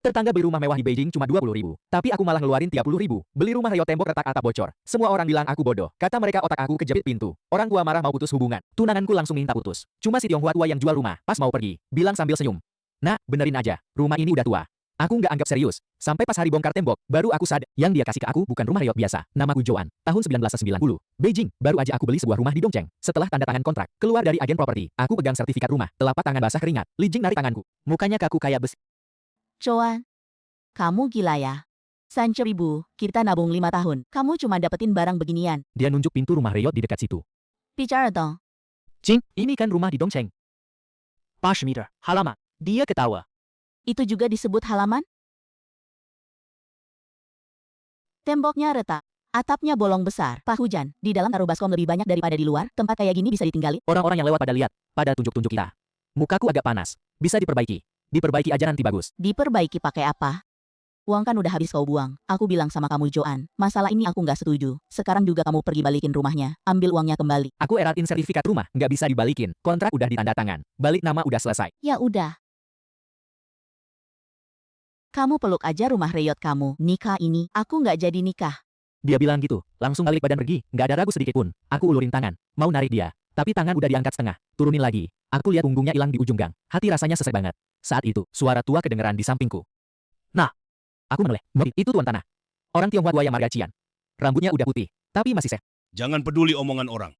Tetangga beli rumah mewah di Beijing cuma 20.000, tapi aku malah ngeluarin 30.000. Beli rumah reot tembok retak atap bocor. Semua orang bilang aku bodoh. Kata mereka otak aku kejepit pintu. Orang tua marah mau putus hubungan. Tunanganku langsung minta putus. Cuma si Tionghoa tua yang jual rumah, pas mau pergi, bilang sambil senyum. Nah, benerin aja, rumah ini udah tua. Aku nggak anggap serius. Sampai pas hari bongkar tembok, baru aku sadar. Yang dia kasih ke aku bukan rumah reot biasa. Namaku Joan. Tahun 1990. Beijing. Baru aja aku beli sebuah rumah di Dongcheng. Setelah tanda tangan kontrak, keluar dari agen properti. Aku pegang sertifikat rumah. Telapak tangan basah keringat. Li Jing narik tanganku. Mukanya kaku kayak besi. Joan, kamu gila ya? Sancho ibu, kita nabung 5 tahun. Kamu cuma dapetin barang beginian. Dia nunjuk pintu rumah reot di dekat situ. Bicara dong. Jing, ini kan rumah di Dongcheng. 80 meter. Halaman. Dia ketawa. Itu juga disebut halaman? Temboknya retak. Atapnya bolong besar. Pak hujan. Di dalam taruh baskom lebih banyak daripada di luar. Tempat kayak gini bisa ditinggali. Orang-orang yang lewat pada lihat. Pada tunjuk-tunjuk kita. Mukaku agak panas. Bisa diperbaiki. Diperbaiki aja nanti bagus. Diperbaiki pakai apa? Uang kan udah habis kau buang. Aku bilang sama kamu Joan. Masalah ini aku nggak setuju. Sekarang juga kamu pergi balikin rumahnya. Ambil uangnya kembali. Aku eratin sertifikat rumah. Nggak bisa dibalikin. Kontrak udah ditanda tangan. Balik nama udah selesai. Ya udah. Kamu peluk aja rumah reot kamu. Nikah ini, aku nggak jadi nikah. Dia bilang gitu. Langsung balik badan pergi. Nggak ada ragu sedikit pun. Aku ulurin tangan. Mau narik dia. Tapi tangan udah diangkat setengah. Turunin lagi. Aku lihat punggungnya hilang di ujung gang. Hati rasanya sesek banget. Saat itu, suara tua kedengeran di sampingku. Nah, aku menoleh. Itu tuan tanah. Orang Tionghoa tua yang marga Cian. Rambutnya udah putih, tapi masih sehat. Jangan peduli omongan orang.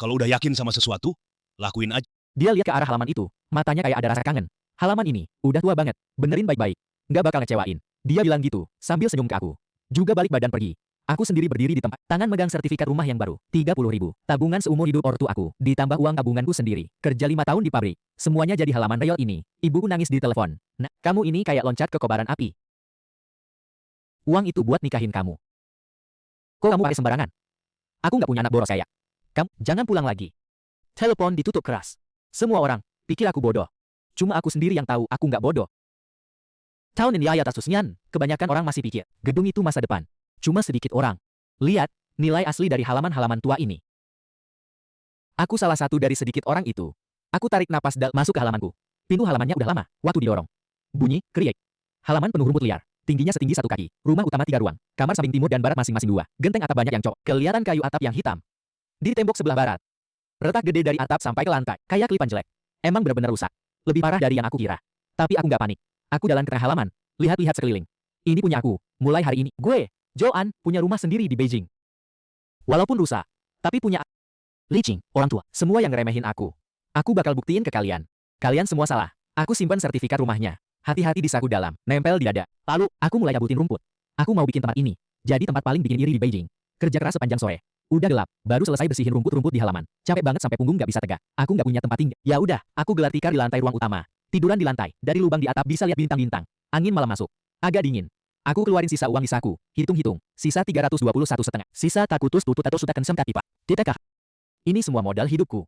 Kalau udah yakin sama sesuatu, lakuin aja. Dia lihat ke arah halaman itu. Matanya kayak ada rasa kangen. Halaman ini, udah tua banget. Benerin baik-baik. Nggak bakal ngecewain. Dia bilang gitu, sambil senyum ke aku. Juga balik badan pergi. Aku sendiri berdiri di tempat. Tangan megang sertifikat rumah yang baru. 30.000. Tabungan seumur hidup ortu aku. Ditambah uang tabunganku sendiri. Kerja 5 tahun di pabrik. Semuanya jadi halaman reot ini. Ibuku nangis di telepon. Nah, kamu ini kayak loncat ke kobaran api. Uang itu buat nikahin kamu. Kok kamu pakai sembarangan? Aku nggak punya anak boros kayak. Kamu, jangan pulang lagi. Telepon ditutup keras. Semua orang pikir aku bodoh. Cuma aku sendiri yang tahu aku nggak bodoh. Tahun ini ayat asusnya, kebanyakan orang masih pikir, gedung itu masa depan. Cuma sedikit orang. Lihat, nilai asli dari halaman-halaman tua ini. Aku salah satu dari sedikit orang itu. Aku tarik napas masuk ke halamanku. Pintu halamannya udah lama, waktu didorong. Bunyi, kriek. Halaman penuh rumput liar. Tingginya setinggi 1 kaki. Rumah utama 3 ruang. Kamar samping timur dan barat masing-masing 2. Genteng atap banyak yang cok. Kelihatan kayu atap yang hitam. Di tembok sebelah barat. Retak gede dari atap sampai ke lantai. Kayak kelipan jelek. Emang benar-benar rusak. Lebih parah dari yang aku kira. Tapi aku nggak panik. Aku jalan ke tengah halaman. Lihat-lihat sekeliling. Ini punya aku. Mulai hari ini, gue, Joan, punya rumah sendiri di Beijing. Walaupun rusak, tapi punya Li Jing, orang tua. Semua yang ngeremehin aku. Aku bakal buktiin ke kalian. Kalian semua salah. Aku simpan sertifikat rumahnya. Hati-hati di saku dalam, nempel di dada. Lalu, aku mulai cabutin rumput. Aku mau bikin tempat ini. Jadi tempat paling bikin iri di Beijing. Kerja keras sepanjang sore. Udah gelap, baru selesai bersihin rumput-rumput di halaman. Capek banget sampai punggung nggak bisa tegak. Aku nggak punya tempat tinggal. Ya udah, aku gelar tikar di lantai ruang utama. Tiduran di lantai. Dari lubang di atap bisa lihat bintang-bintang. Angin malam masuk. Agak dingin. Aku keluarin sisa uang di saku. Hitung-hitung. Sisa 321,5. Sisa takutus tutut atau sudah kensem pipa. Titekah. Ini semua modal hidupku.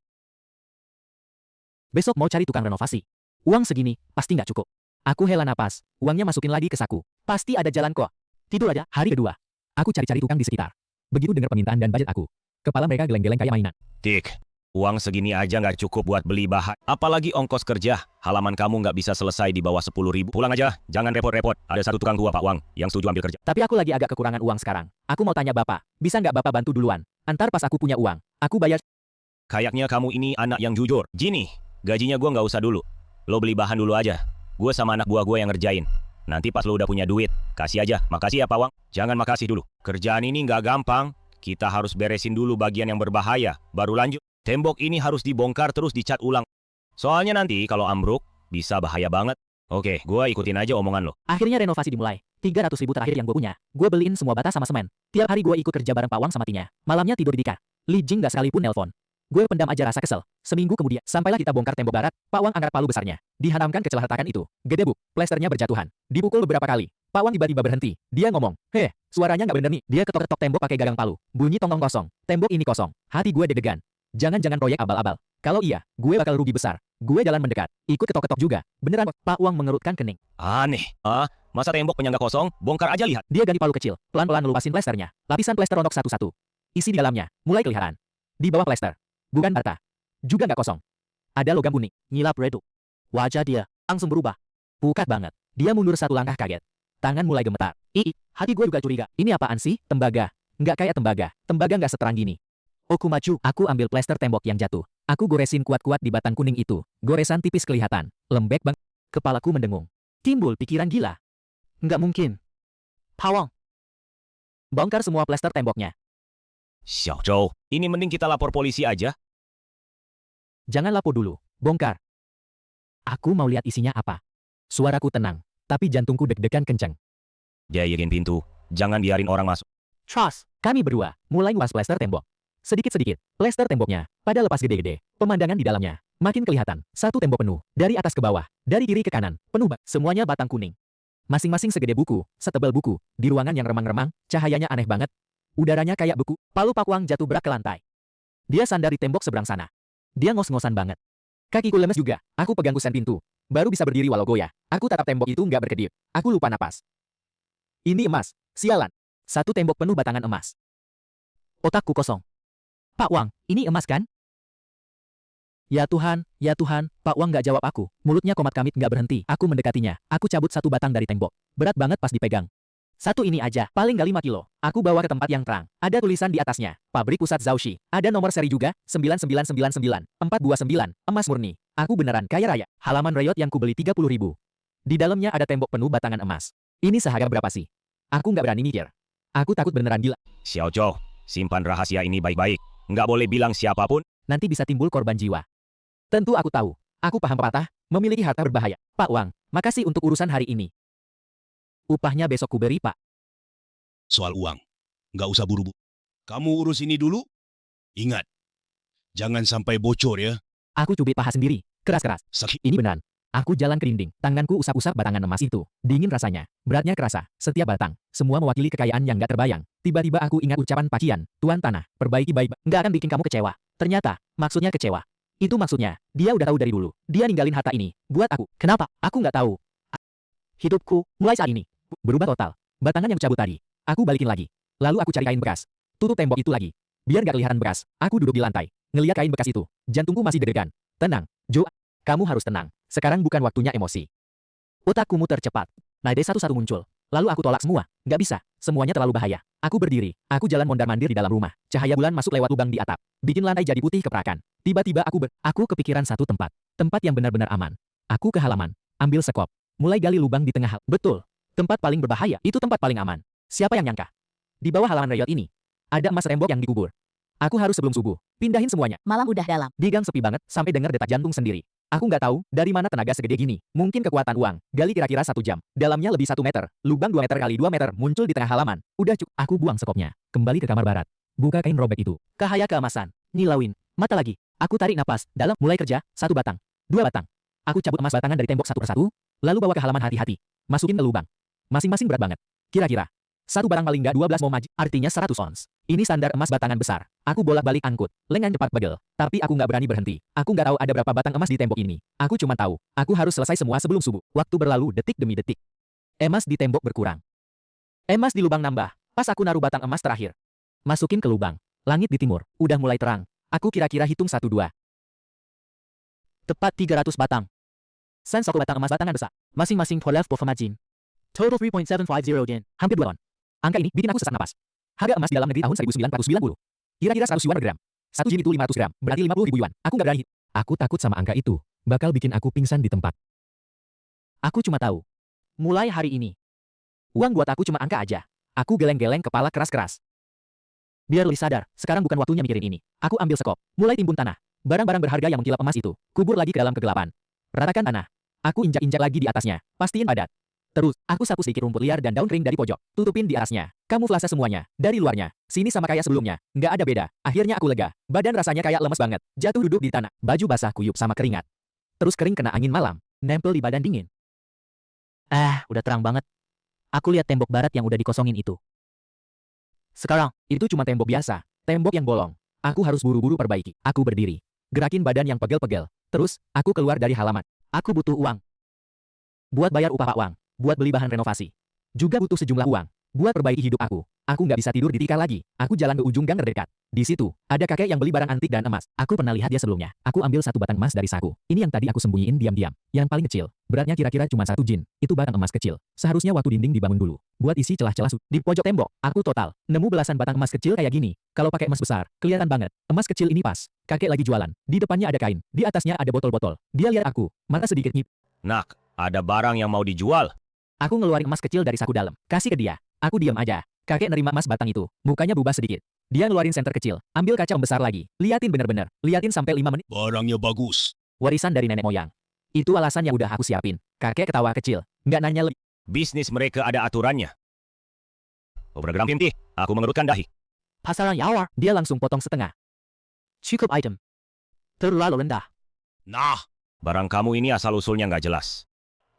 Besok mau cari tukang renovasi. Uang segini, pasti nggak cukup. Aku hela napas. Uangnya masukin lagi ke saku. Pasti ada jalan kok. Tidur aja. Hari kedua. Aku cari-cari tukang di sekitar. Begitu dengar permintaan dan budget aku. Kepala mereka geleng-geleng kayak mainan. Dik, uang segini aja nggak cukup buat beli bahan. Apalagi ongkos kerja. Halaman kamu nggak bisa selesai di bawah 10.000. Pulang aja, jangan repot-repot. Ada satu tukang tua Pak Wang yang setuju ambil kerja. Tapi aku lagi agak kekurangan uang sekarang. Aku mau tanya Bapak, bisa nggak Bapak bantu duluan? Antar pas aku punya uang, aku bayar. Kayaknya kamu ini anak yang jujur. Gini, gajinya gua nggak usah dulu. Lo beli bahan dulu aja. Gue sama anak buah gue yang ngerjain. Nanti pas lo udah punya duit, kasih aja. Makasih ya Pak Wang. Jangan makasih dulu. Kerjaan ini nggak gampang. Kita harus beresin dulu bagian yang berbahaya, baru lanjut. Tembok ini harus dibongkar terus dicat ulang. Soalnya nanti kalau ambruk, bisa bahaya banget. Oke, gue ikutin aja omongan lo. Akhirnya renovasi dimulai. 300.000 terakhir yang gue punya. Gue beliin semua bata sama semen. Tiap hari gue ikut kerja bareng Pak Wang sama Tinya. Malamnya tidur di dikar. Li Jing gak sekalipun nelpon. Gue pendam aja rasa kesel. Seminggu kemudian, sampailah kita bongkar tembok barat, Pak Wang angkat palu besarnya. Dihanamkan ke celah retakan itu. Gedebuk, plesternya berjatuhan. Dipukul beberapa kali. Pak Wang tiba-tiba berhenti. Dia ngomong, "Heh, suaranya nggak bener nih." Dia ketok-ketok tembok pakai gagang palu. Bunyi tongong kosong. Tembok ini kosong. Hati gue deg-degan. Jangan-jangan proyek abal-abal. Kalau iya, gue bakal rugi besar. Gue jalan mendekat. Ikut ketok-ketok juga. Beneran, Pak Wang mengerutkan kening. Aneh. Masa tembok penyangga kosong? Bongkar aja lihat. Dia ganti palu kecil. Pelan-pelan ngelupasin plesternya. Lapisan plester rontok satu-satu. Isi di dalamnya. Mulai kelihatan. Di bawah plester. Bukan bata. Juga nggak kosong. Ada logam kuning. Ngilap redup. Wajah dia langsung berubah. Pukat banget. Dia mundur satu langkah kaget. Tangan mulai gemetar. Hati gue juga curiga. Ini apaan sih? Tembaga. Nggak kayak tembaga. Tembaga nggak seterang gini. Aku maju. Aku ambil plester tembok yang jatuh. Aku goresin kuat-kuat di batang kuning itu. Goresan tipis kelihatan. Lembek banget. Kepalaku mendengung. Timbul pikiran gila. Nggak mungkin. Pawang. Bongkar semua plester temboknya. Xiao Zhou, ini mending kita lapor polisi aja. Jangan lapor dulu. Bongkar. Aku mau lihat isinya apa. Suaraku tenang. Tapi jantungku deg-degan kencang. Jairin pintu. Jangan biarin orang masuk. Trust. Kami berdua mulai nguas plester tembok. Sedikit-sedikit, plester temboknya pada lepas gede-gede. Pemandangan di dalamnya makin kelihatan. Satu tembok penuh, dari atas ke bawah, dari kiri ke kanan, penuh semuanya batang kuning. Masing-masing segede buku, setebal buku. Di ruangan yang remang-remang, cahayanya aneh banget. Udaranya kayak beku. Palu Pak Wang jatuh berak ke lantai. Dia sandar di tembok seberang sana. Dia ngos-ngosan banget. Kakiku lemes juga. Aku pegang kusen pintu. Baru bisa berdiri walau goyah. Aku tatap tembok itu nggak berkedip. Aku lupa napas. Ini emas. Sialan. Satu tembok penuh batangan emas. Otakku kosong. Pak Wang, ini emas kan? Ya Tuhan, Pak Wang nggak jawab aku. Mulutnya komat kamit nggak berhenti. Aku mendekatinya. Aku cabut satu batang dari tembok. Berat banget pas dipegang. Satu ini aja, paling nggak 5 kilo. Aku bawa ke tempat yang terang. Ada tulisan di atasnya. Pabrik Pusat Zhaoxi. Ada nomor seri juga, 9999, 429, emas murni. Aku beneran kaya raya. Halaman reyot yang kubeli 30.000. Di dalamnya ada tembok penuh batangan emas. Ini seharga berapa sih? Aku nggak berani mikir. Aku takut beneran gila. Xiao Zhou, simpan rahasia ini baik-baik. Nggak boleh bilang siapapun. Nanti bisa timbul korban jiwa. Tentu aku tahu. Aku paham pepatah, memiliki harta berbahaya. Pak Wang, makasih untuk urusan hari ini. Upahnya besok ku beri, Pak. Soal uang, nggak usah buru-buru. Kamu urus ini dulu. Ingat, jangan sampai bocor ya. Aku cubit paha sendiri, keras-keras. Sakit. Ini benar. Aku jalan ke dinding, tanganku usap-usap batangan emas itu. Dingin rasanya, beratnya kerasa, setiap batang. Semua mewakili kekayaan yang gak terbayang. Tiba-tiba aku ingat ucapan Pakian, Tuan Tanah, perbaiki baik, nggak akan bikin kamu kecewa. Ternyata, maksudnya kecewa. Itu maksudnya, dia udah tahu dari dulu. Dia ninggalin harta ini, buat aku. Kenapa? Aku nggak tahu. Hidupku, mulai saat ini, berubah total. Batangan yang cabut tadi, aku balikin lagi. Lalu aku cari kain bekas. Tutup tembok itu lagi. Biar gak kelihatan bekas, aku duduk di lantai. Ngeliat kain bekas itu, jantungku masih deg-degan. Tenang, Jo. Kamu harus tenang. Sekarang bukan waktunya emosi. Otakku muter cepat. Nade satu-satu muncul. Lalu aku tolak semua. Nggak bisa. Semuanya terlalu bahaya. Aku berdiri. Aku jalan mondar-mandir di dalam rumah. Cahaya bulan masuk lewat lubang di atap. Bikin lantai jadi putih keperakan. Tiba-tiba aku kepikiran satu tempat. Tempat yang benar-benar aman. Aku ke halaman. Ambil sekop. Mulai gali lubang di tengah hal. Betul. Tempat paling berbahaya. Itu tempat paling aman. Siapa yang nyangka? Di bawah halaman reyot ini, ada emas tembok yang dikubur. Aku harus sebelum subuh. Pindahin semuanya. Malam udah dalam. Di gang sepi banget, sampai dengar detak jantung sendiri. Aku nggak tahu, dari mana tenaga segede gini. Mungkin kekuatan uang. Gali kira-kira 1 jam. Dalamnya lebih 1 meter. Lubang 2 meter kali 2 meter muncul di tengah halaman. Udah cuk. Aku buang sekopnya. Kembali ke kamar barat. Buka kain robek itu. Cahaya keemasan. Nilauin. Mata lagi. Aku tarik napas. Dalam. Mulai kerja. 1 batang. 2 batang. Aku cabut emas batangan dari tembok satu persatu. Lalu bawa ke halaman hati-hati. Masukin ke lubang. Masing-masing berat banget. Kira-kira. Satu barang paling nggak 12 mom artinya 100 ons. Ini standar emas batangan besar. Aku bolak-balik angkut. Lengan cepat pegel. Tapi aku nggak berani berhenti. Aku nggak tahu ada berapa batang emas di tembok ini. Aku cuma tahu. Aku harus selesai semua sebelum subuh. Waktu berlalu detik demi detik. Emas di tembok berkurang. Emas di lubang nambah. Pas aku naruh batang emas terakhir. Masukin ke lubang. Langit di timur. Udah mulai terang. Aku kira-kira hitung 1-2. Tepat 300 batang. Sen 1 batang emas batangan besar. Masing-masing 12 margin. Total 3.750 yen. Hampir 2 ton. Angka ini bikin aku sesak napas. Harga emas di dalam negeri tahun 1990. Kira-kira 100 yuan per gram. 1 jin itu 500 gram. Berarti 50.000 yuan. Aku nggak berani. Aku takut sama angka itu. Bakal bikin aku pingsan di tempat. Aku cuma tahu. Mulai hari ini. Uang buat aku cuma angka aja. Aku geleng-geleng kepala keras-keras. Biar lebih sadar, sekarang bukan waktunya mikirin ini. Aku ambil sekop. Mulai timbun tanah. Barang-barang berharga yang mengkilap emas itu. Kubur lagi ke dalam kegelapan. Ratakan tanah. Aku injak-injak lagi di atasnya. Pastiin padat. Terus, aku sapu sedikit rumput liar dan daun kering dari pojok. Tutupin di atasnya. Kamuflase semuanya. Dari luarnya. Sini sama kayak sebelumnya. Nggak ada beda. Akhirnya aku lega. Badan rasanya kayak lemes banget. Jatuh duduk di tanah. Baju basah kuyup sama keringat. Terus kering kena angin malam. Nempel di badan dingin. Udah terang banget. Aku lihat tembok barat yang udah dikosongin itu. Sekarang, itu cuma tembok biasa. Tembok yang bolong. Aku harus buru-buru perbaiki. Aku berdiri. Gerakin badan yang pegel-pegel. Terus, aku keluar dari halaman. Aku butuh uang. Buat bayar upah Pak Wang. Buat beli bahan renovasi. Juga butuh sejumlah uang. Buat perbaiki hidup aku. Aku nggak bisa tidur di tikar lagi. Aku jalan ke ujung gang terdekat. Di situ, ada kakek yang beli barang antik dan emas. Aku pernah lihat dia sebelumnya. Aku ambil satu batang emas dari saku. Ini yang tadi aku sembunyiin diam-diam. Yang paling kecil. Beratnya kira-kira cuma 1 jin. Itu batang emas kecil. Seharusnya waktu dinding dibangun dulu. Buat isi celah-celah di pojok tembok. Aku total nemu belasan batang emas kecil kayak gini. Kalau pakai emas besar, kelihatan banget. Emas kecil ini pas. Kakek lagi jualan. Di depannya ada kain. Di atasnya ada botol-botol. Dia lihat aku. Mata sedikit ngip. Nak, ada barang yang mau dijual. Aku ngeluarin emas kecil dari saku dalam. Kasih ke dia. Aku diam aja. Kakek nerima emas batang itu. Mukanya berubah sedikit. Dia ngeluarin senter kecil. Ambil kaca besar lagi. Liatin bener-bener. Liatin sampai 5 menit. Barangnya bagus. Warisan dari nenek moyang. Itu alasan yang udah aku siapin. Kakek ketawa kecil. Nggak nanya lebih. Bisnis mereka ada aturannya. Program Pimti, aku mengerutkan dahi. Pasaran Yawar. Dia langsung potong setengah. Cukup item. Terlalu rendah. Nah, Barang kamu ini asal-usulnya nggak jelas.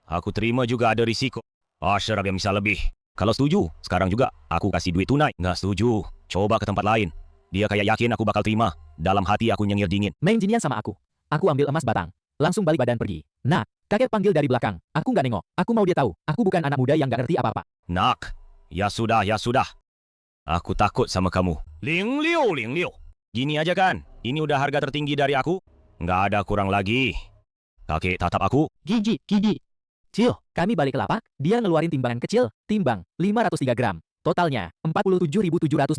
Aku terima juga ada risiko. Ashraf yang bisa lebih. Kalau setuju, sekarang juga aku kasih duit tunai. Nggak setuju, coba ke tempat lain. Dia kayak yakin aku bakal terima. Dalam hati aku nyengir dingin. Main jinian sama aku. Aku ambil emas batang. Langsung balik badan pergi. Nah, kakek panggil dari belakang. Aku nggak nengok. Aku mau dia tahu. Aku bukan anak muda yang nggak ngerti apa-apa. Nak, ya sudah, ya sudah. Aku takut sama kamu. Ling Liu. Gini aja kan, ini udah harga tertinggi dari aku. Nggak ada kurang lagi. Kakek tatap aku. Gigi. Cil, kami balik ke lapak. Dia ngeluarin timbangan kecil. Timbang, 503 gram. Totalnya, 47.785.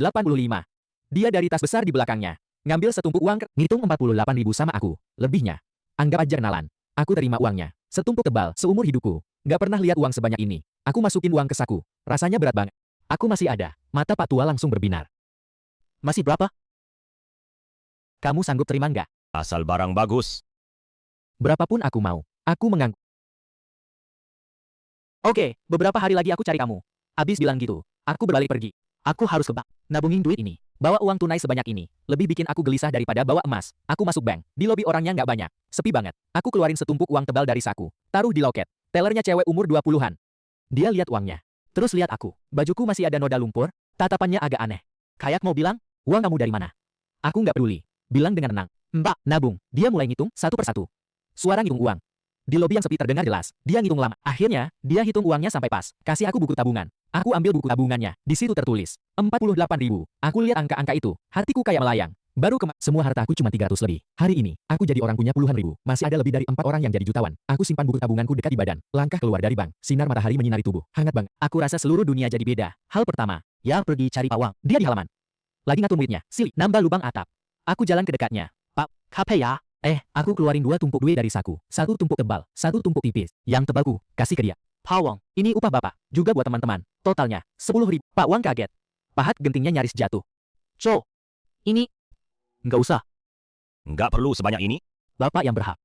Dia dari tas besar di belakangnya. Ngambil setumpuk uang, ngitung 48.000 sama aku. Lebihnya. Anggap aja kenalan. Aku terima uangnya. Setumpuk tebal, seumur hidupku. Nggak pernah lihat uang sebanyak ini. Aku masukin uang ke saku. Rasanya berat banget. Aku masih ada. Mata Pak Tua langsung berbinar. Masih berapa? Kamu sanggup terima nggak? Asal barang bagus. Berapapun aku mau. Aku mengangguk. Oke, beberapa hari lagi aku cari kamu. Abis bilang gitu, aku berbalik pergi. Aku harus ke bank. Nabungin duit ini. Bawa uang tunai sebanyak ini. Lebih bikin aku gelisah daripada bawa emas. Aku masuk bank. Di lobi orangnya nggak banyak. Sepi banget. Aku keluarin setumpuk uang tebal dari saku. Taruh di loket. Tellernya cewek umur 20-an. Dia lihat uangnya. Terus lihat aku. Bajuku masih ada noda lumpur. Tatapannya agak aneh. Kayak mau bilang, uang kamu dari mana? Aku nggak peduli. Bilang dengan tenang. Mbak, nabung. Dia mulai ngitung satu persatu. Suara ngitung uang. Di lobi yang sepi terdengar jelas. Dia ngitung lama. Akhirnya, dia hitung uangnya sampai pas. Kasih aku buku tabungan. Aku ambil buku tabungannya. Di situ tertulis 48.000. Aku lihat angka-angka itu. Hatiku kayak melayang. Baru semua hartaku cuma 300 lebih. Hari ini, aku jadi orang punya puluhan ribu. Masih ada lebih dari 4 orang yang jadi jutawan. Aku simpan buku tabunganku dekat di badan. Langkah keluar dari bank. Sinar matahari menyinari tubuh. Hangat banget. Aku rasa seluruh dunia jadi beda. Hal pertama, ya pergi cari pawang. Dia di halaman. Lagi ngatur muidnya. Silly. Nambah lubang atap. Aku jalan ke dekatnya. Pak, kape ya? Aku keluarin 2 tumpuk duit dari saku. 1 tumpuk tebal, 1 tumpuk tipis. Yang tebalku, kasih ke dia. Pawang, ini upah bapak. Juga buat teman-teman. Totalnya, 10.000. Pak Wang kaget. Pahat gentingnya nyaris jatuh. Ini. Nggak usah. Nggak perlu sebanyak ini. Bapak yang berhak.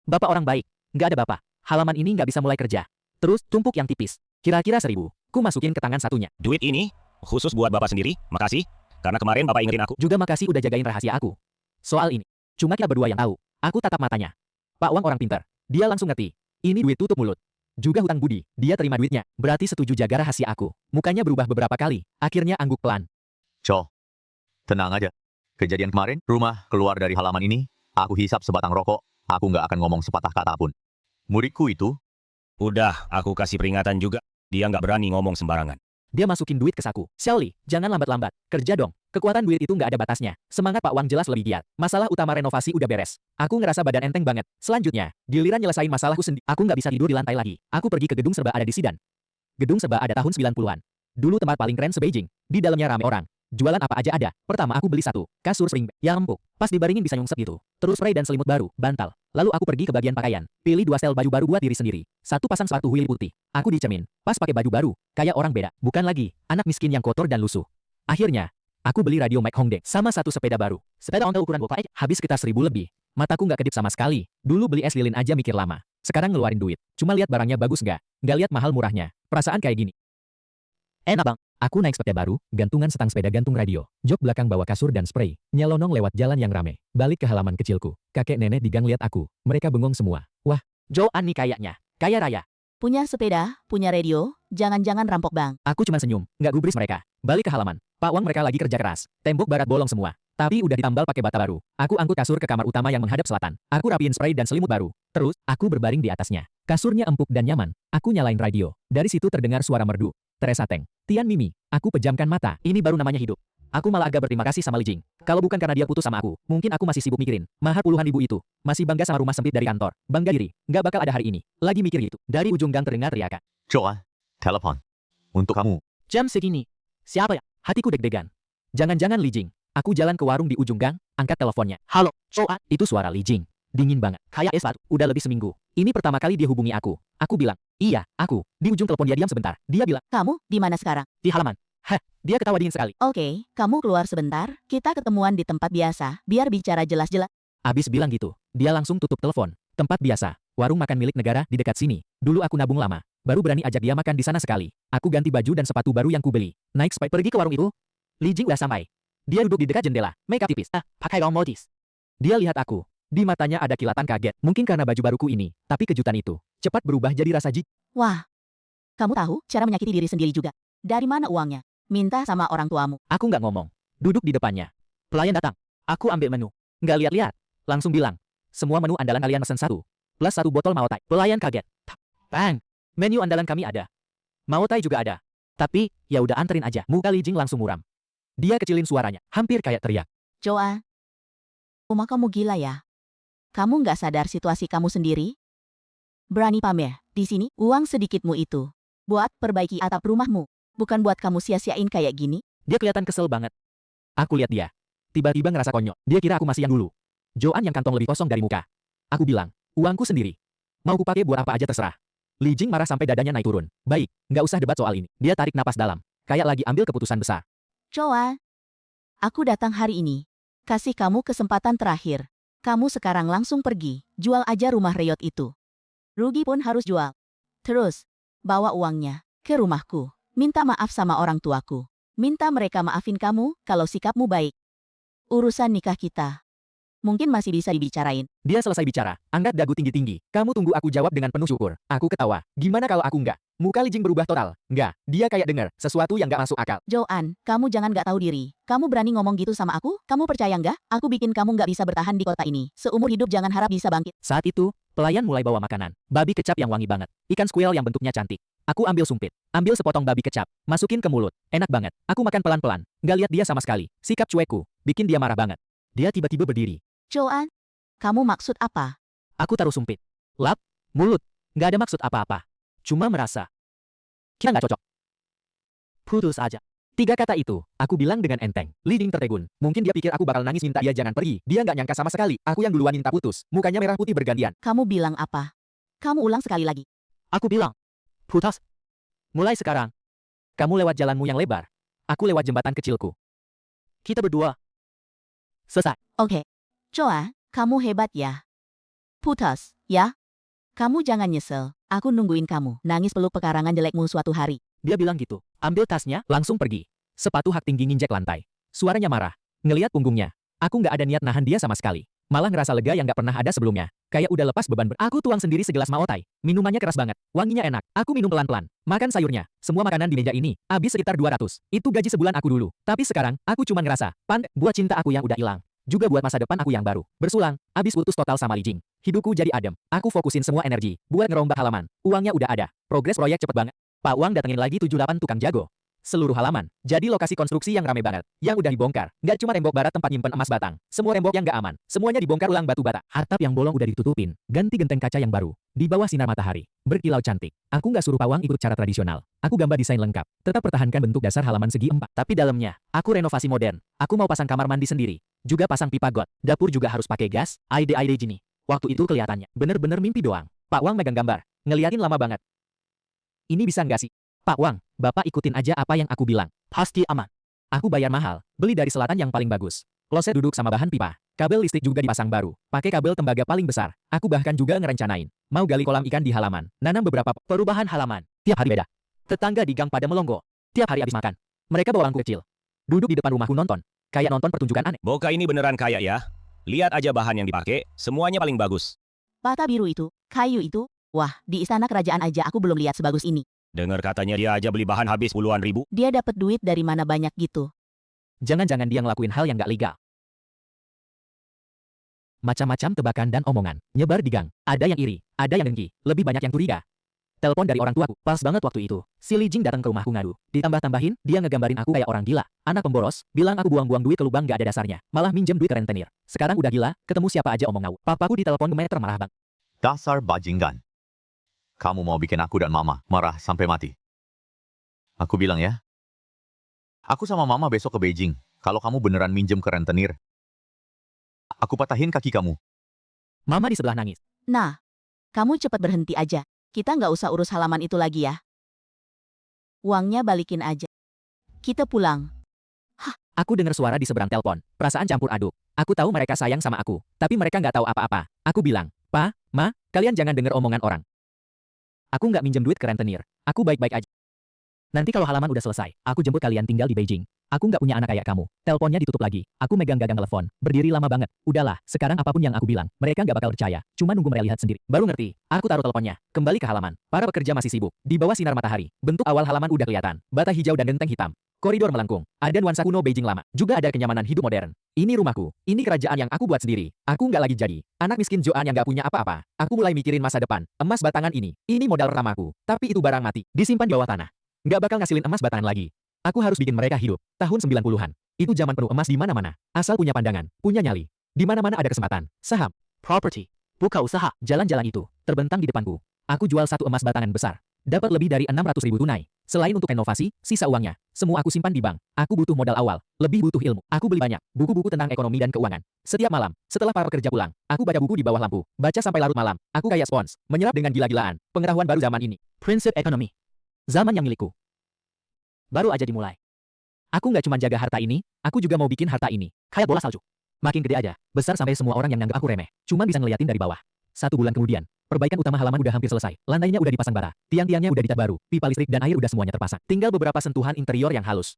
Bapak orang baik. Nggak ada bapak. Halaman ini nggak bisa mulai kerja. Terus, tumpuk yang tipis. Kira-kira 1.000. Ku masukin ke tangan satunya. Duit ini, khusus buat bapak sendiri. Makasih. Karena kemarin bapak ingetin aku. Juga makasih udah jagain rahasia aku. Soal ini. Cuma kita berdua yang tahu. Aku tatap matanya. Pak Wang orang pintar. Dia langsung ngerti. Ini duit tutup mulut. Juga hutang budi. Dia terima duitnya. Berarti setuju jaga rahasia aku. Mukanya berubah beberapa kali. Akhirnya angguk pelan. Tenang aja. Kejadian kemarin, rumah keluar dari halaman ini, aku hisap sebatang rokok, aku nggak akan ngomong sepatah kata pun. Muridku itu, Udah, aku kasih peringatan juga. Dia nggak berani ngomong sembarangan. Dia masukin duit ke saku. Xiaoli, jangan lambat-lambat. Kerja dong. Kekuatan duit itu nggak ada batasnya. Semangat Pak Wang jelas lebih giat. Masalah utama renovasi udah beres. Aku ngerasa badan enteng banget. Selanjutnya, giliran nyelesain masalahku sendiri. Aku nggak bisa tidur di lantai lagi. Aku pergi ke gedung serba ada di Sidan. Gedung serba ada tahun 90-an. Dulu tempat paling keren se-Beijing. Di dalamnya rame orang. Jualan apa aja ada. Pertama aku beli 1 kasur spring bed yang empuk. Pas dibaringin bisa nyungsep gitu. Terus spray dan selimut baru, bantal. Lalu aku pergi ke bagian pakaian. Pilih 2 sel baju baru buat diri sendiri. 1 pasang sepatu Willy putih. Aku dicemin. Pas pakai baju baru, kayak orang beda. Bukan lagi anak miskin yang kotor dan lusuh. Akhirnya, aku beli radio mic Hongdae sama 1 sepeda baru. Sepeda ontel ukuran bopa habis sekitar 1.000 lebih. Mataku nggak kedip sama sekali. Dulu beli es lilin aja mikir lama. Sekarang ngeluarin duit. Cuma lihat barangnya bagus nggak lihat mahal murahnya. Perasaan kayak gini. Enak bang. Aku naik sepeda baru, gantungan setang sepeda gantung radio. Jok belakang bawa kasur dan spray. Nyelonong lewat jalan yang rame. Balik ke halaman kecilku. Kakek nenek di gang lihat aku. Mereka bengong semua. Wah, Joan nih kayaknya. Kaya raya. Punya sepeda, punya radio, jangan-jangan rampok bank. Aku cuma senyum, nggak gubris mereka. Balik ke halaman. Pak Wang mereka lagi kerja keras. Tembok barat bolong semua. Tapi udah ditambal pakai bata baru. Aku angkut kasur ke kamar utama yang menghadap selatan. Aku rapiin spray dan selimut baru. Terus, aku berbaring di atasnya. Kasurnya empuk dan nyaman. Aku nyalain radio. Dari situ terdengar suara merdu. Teresa Teng. Tian Mimi. Aku pejamkan mata. Ini baru namanya hidup. Aku malah agak berterima kasih sama Li Jing. Kalau bukan karena dia putus sama aku, mungkin aku masih sibuk mikirin mahar puluhan ribu itu. Masih bangga sama rumah sempit dari kantor. Bangga diri. Nggak bakal ada hari ini. Lagi mikir gitu. Dari ujung gang terdengar teriakan. Joan, telepon. Untuk kamu. Jam segini. Siapa ya? Hatiku deg-degan. Jangan-jangan Li Jing. Aku jalan ke warung di ujung gang, angkat teleponnya. Halo, Joan. Itu suara Li Jing. Dingin banget. Kayak es batu. Udah lebih seminggu. Ini pertama kali dia hubungi aku. Aku bilang, iya, aku. Di ujung telepon dia diam sebentar. Dia bilang, Kamu di mana sekarang? di halaman. Hah, dia ketawa dingin sekali. Oke, kamu keluar sebentar. Kita ketemuan di tempat biasa, biar bicara jelas-jelas. Abis bilang gitu, dia langsung tutup telepon. Tempat biasa, warung makan milik negara di dekat sini. Dulu aku nabung lama. Baru berani ajak dia makan di sana sekali. Aku ganti baju dan sepatu baru yang kubeli. Naik sepeda pergi ke warung itu. Li Jing udah sampai. Dia duduk di dekat jendela, make up tipis. Pakai rong modis. Dia lihat aku. Di matanya ada kilatan kaget. Mungkin karena baju baruku ini. Tapi kejutan itu cepat berubah jadi rasa jijik. Wah, kamu tahu cara menyakiti diri sendiri juga. Dari mana uangnya? Minta sama orang tuamu. Aku nggak ngomong. Duduk di depannya. Pelayan datang. Aku ambil menu. Nggak lihat-lihat. Langsung bilang. Semua menu andalan kalian pesen satu. Plus satu botol Mao Tai. Pelayan kaget. Bang. Menu andalan kami ada. Mao Tai juga ada. Tapi, ya udah anterin aja. Muka Li Jing langsung muram. Dia kecilin suaranya. Hampir kayak teriak. Joan, rumah kamu gila ya? Kamu nggak sadar situasi kamu sendiri? Berani pamer. Di sini, uang sedikitmu itu. Buat perbaiki atap rumahmu. Bukan buat kamu sia-siain kayak gini. Dia kelihatan kesel banget. Aku lihat dia. Tiba-tiba ngerasa konyol. Dia kira aku masih yang dulu. Joan yang kantong lebih kosong dari muka. Aku bilang, uangku sendiri. Mau kupakai buat apa aja terserah. Li Jing marah sampai dadanya naik turun. Baik, nggak usah debat soal ini. Dia tarik napas dalam. Kayak lagi ambil keputusan besar. Joan, aku datang hari ini. Kasih kamu kesempatan terakhir. Kamu sekarang langsung pergi. Jual aja rumah Reyot itu. Rugi pun harus jual. Terus, bawa uangnya ke rumahku. Minta maaf sama orang tuaku. Minta mereka maafin kamu kalau sikapmu baik. Urusan nikah kita. Mungkin masih bisa dibicarain. Dia selesai bicara, angkat dagu tinggi-tinggi. Kamu tunggu aku jawab dengan penuh syukur. Aku ketawa. Gimana kalau aku enggak? Muka Li Jing berubah total. Enggak, dia kayak denger sesuatu yang enggak masuk akal. Joan, kamu jangan gak tahu diri. Kamu berani ngomong gitu sama aku? Kamu percaya nggak? Aku bikin kamu nggak bisa bertahan di kota ini. Seumur hidup jangan harap bisa bangkit. Saat itu, pelayan mulai bawa makanan. Babi kecap yang wangi banget. Ikan squirrel yang bentuknya cantik. Aku ambil sumpit. Ambil sepotong babi kecap. Masukin ke mulut. Enak banget. Aku makan pelan-pelan. Nggak lihat dia sama sekali. Sikap cuekku bikin dia marah banget. Dia tiba-tiba berdiri. Joan, kamu maksud apa? Aku taruh sumpit. Lap, mulut. Nggak ada maksud apa-apa. Cuma merasa. Kita nggak cocok. Putus aja. 3 kata itu, aku bilang dengan enteng. Li Jing tertegun. Mungkin dia pikir aku bakal nangis minta dia jangan pergi. Dia nggak nyangka sama sekali. Aku yang duluan minta putus. Mukanya merah putih bergantian. Kamu bilang apa? Kamu ulang sekali lagi. Aku bilang. Putus. Mulai sekarang. Kamu lewat jalanmu yang lebar. Aku lewat jembatan kecilku. Kita berdua. Selesai. Oke. Joan, kamu hebat ya. Putus, ya? Kamu jangan nyesel. Aku nungguin kamu. Nangis peluk pekarangan jelekmu suatu hari. Dia bilang gitu. Ambil tasnya, langsung pergi. Sepatu hak tinggi nginjek lantai. Suaranya marah. Ngeliat punggungnya. Aku nggak ada niat nahan dia sama sekali. Malah ngerasa lega yang nggak pernah ada sebelumnya. Kayak udah lepas beban. Aku tuang sendiri segelas Mao Tai. Minumannya keras banget. Wanginya enak. Aku minum pelan-pelan. Makan sayurnya. Semua makanan di meja ini. Habis sekitar 200. Itu gaji sebulan aku dulu. Tapi sekarang, aku cuma ngerasa. Buat cinta aku yang udah hilang. Juga buat masa depan aku yang baru. Bersulang. Abis putus total sama Li Jing. Hidupku jadi adem. Aku fokusin semua energi. Buat ngerombak halaman. Uangnya udah ada. Progres proyek cepet banget. Pak Wang datengin lagi 78 tukang jago. Seluruh halaman. Jadi lokasi konstruksi yang rame banget. Yang udah dibongkar. Nggak cuma tembok barat tempat nyimpen emas batang. Semua tembok yang nggak aman. Semuanya dibongkar ulang batu bata. Atap yang bolong udah ditutupin. Ganti genteng kaca yang baru. Di bawah sinar matahari. Berkilau cantik. Aku nggak suruh Pak Wang ikut cara tradisional. Aku gambar desain lengkap. Tetap pertahankan bentuk dasar halaman segi 4. Tapi dalamnya, aku renovasi modern. Aku mau pasang kamar mandi sendiri. Juga pasang pipa got. Dapur juga harus pakai gas. Ide-ide gini. Waktu itu kelihatannya. Bener-bener mimpi doang. Pak Wang megang gambar. Ngeliatin lama banget. Ini bisa nggak sih? Pak Wang, Bapak ikutin aja apa yang aku bilang. Pasti aman. Aku bayar mahal. Beli dari selatan yang paling bagus. Kloset duduk sama bahan pipa. Kabel listrik juga dipasang baru. Pakai kabel tembaga paling besar. Aku bahkan juga ngerencanain. Mau gali kolam ikan di halaman. Nanam beberapa perubahan halaman. Tiap hari beda. Tetangga di gang pada melongo. Tiap hari habis makan. Mereka bawa bangku kecil. Duduk di depan rumahku nonton. Kayak nonton pertunjukan aneh. Boka ini beneran kaya ya. Lihat aja bahan yang dipakai, semuanya paling bagus. Bata biru itu, kayu itu. Wah, di istana kerajaan aja aku belum lihat sebagus ini. Dengar katanya dia aja beli bahan habis puluhan ribu. Dia dapat duit dari mana banyak gitu. Jangan-jangan dia ngelakuin hal yang gak legal. Macam-macam tebakan dan omongan. Nyebar di gang. Ada yang iri, ada yang dengki, lebih banyak yang curiga. Telepon dari orang tuaku. Pas banget waktu itu. Si Li Jing datang ke rumahku ngadu. Ditambah-tambahin, dia ngegambarin aku kayak orang gila. Anak pemboros, bilang aku buang-buang duit ke lubang gak ada dasarnya. Malah minjem duit ke rentenir. Sekarang udah gila, ketemu siapa aja omong ngau. Papaku ditelepon gemeter marah bang. Dasar bajingan. Kamu mau bikin aku dan mama marah sampai mati. Aku bilang ya. Aku sama mama besok ke Beijing. Kalau kamu beneran minjem ke rentenir, aku patahin kaki kamu. Mama di sebelah nangis. Nah, kamu cepat berhenti aja. Kita nggak usah urus halaman itu lagi ya. Uangnya balikin aja. Kita pulang. Aku dengar suara di seberang telepon. Perasaan campur aduk. Aku tahu mereka sayang sama aku, tapi mereka nggak tahu apa-apa. Aku bilang, Pa, Ma, kalian jangan dengar omongan orang. Aku nggak minjem duit ke rentenir. Aku baik-baik aja. Nanti kalau halaman udah selesai, aku jemput kalian tinggal di Beijing. Aku nggak punya anak kayak kamu. Teleponnya ditutup lagi. Aku megang gagang telepon. Berdiri lama banget. Udahlah, sekarang apapun yang aku bilang, mereka nggak bakal percaya. Cuma nunggu mereka lihat sendiri. Baru ngerti. Aku taruh teleponnya. Kembali ke halaman. Para pekerja masih sibuk. Di bawah sinar matahari. Bentuk awal halaman udah kelihatan. Bata hijau dan genteng hitam. Koridor melengkung. Ada nuansa kuno Beijing lama. Juga ada kenyamanan hidup modern. Ini rumahku. Ini kerajaan yang aku buat sendiri. Aku nggak lagi jadi anak miskin Joan yang nggak punya apa-apa. Aku mulai mikirin masa depan. Emas batangan ini. Ini modal pertamaku. Tapi itu barang mati. Disimpan di bawah tanah. Nggak bakal ngasilin emas batangan lagi. Aku harus bikin mereka hidup. Tahun 90-an. Itu zaman penuh emas di mana-mana. Asal punya pandangan, punya nyali. Di mana-mana ada kesempatan. Saham, property, buka usaha, jalan-jalan itu terbentang di depanku. Aku jual satu emas batangan besar. Dapat lebih dari 600.000 tunai. Selain untuk renovasi, sisa uangnya, semua aku simpan di bank. Aku butuh modal awal, lebih butuh ilmu. Aku beli banyak buku-buku tentang ekonomi dan keuangan. Setiap malam, setelah para pekerja pulang, aku baca buku di bawah lampu. Baca sampai larut malam. Aku kayak spons, menyerap dengan gila-gilaan. Pengetahuan baru zaman ini. Prinsip ekonomi. Zaman yang milikku. Baru aja dimulai. Aku nggak cuma jaga harta ini, aku juga mau bikin harta ini. Kayak bola salju. Makin gede aja, besar sampai semua orang yang nganggap aku remeh. Cuma bisa ngeliatin dari bawah. 1 bulan kemudian, perbaikan utama halaman udah hampir selesai. Lantainya udah dipasang bata, tiang-tiangnya udah dicat baru, pipa listrik dan air udah semuanya terpasang. Tinggal beberapa sentuhan interior yang halus.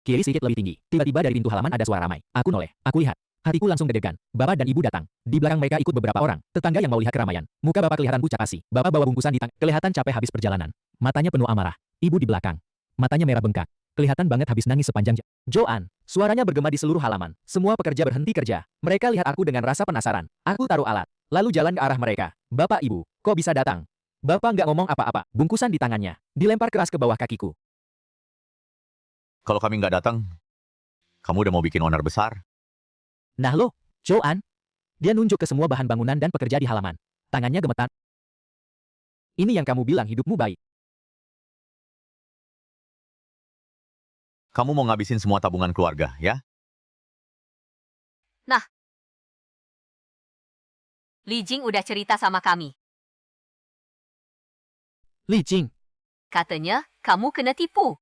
Kiri sedikit lebih tinggi. Tiba-tiba dari pintu halaman ada suara ramai. Aku noleh, aku lihat. Hatiku langsung deg-degan. Bapak dan ibu datang. Di belakang mereka ikut beberapa orang. Tetangga yang mau lihat keramaian. Muka bapak kelihatan pucat pasi. Bapak bawa bungkusan di tangan. Kelihatan capek habis perjalanan. Matanya penuh amarah. Ibu di belakang. Matanya merah bengkak. Kelihatan banget habis nangis sepanjang jam. Joan. Suaranya bergema di seluruh halaman. Semua pekerja berhenti kerja. Mereka lihat aku dengan rasa penasaran. Aku taruh alat. Lalu jalan ke arah mereka. Bapak ibu, kok bisa datang? Bapak nggak ngomong apa-apa. Bungkusan di tangannya. Dilempar keras ke bawah kakiku. Kalau kami nggak datang, kamu udah mau bikin onar besar? Nah lo, Joan. Dia nunjuk ke semua bahan bangunan dan pekerja di halaman. Tangannya gemetar. Ini yang kamu bilang hidupmu baik. Kamu mau ngabisin semua tabungan keluarga, ya? Li Jing udah cerita sama kami. Li Jing. Katanya, kamu kena tipu.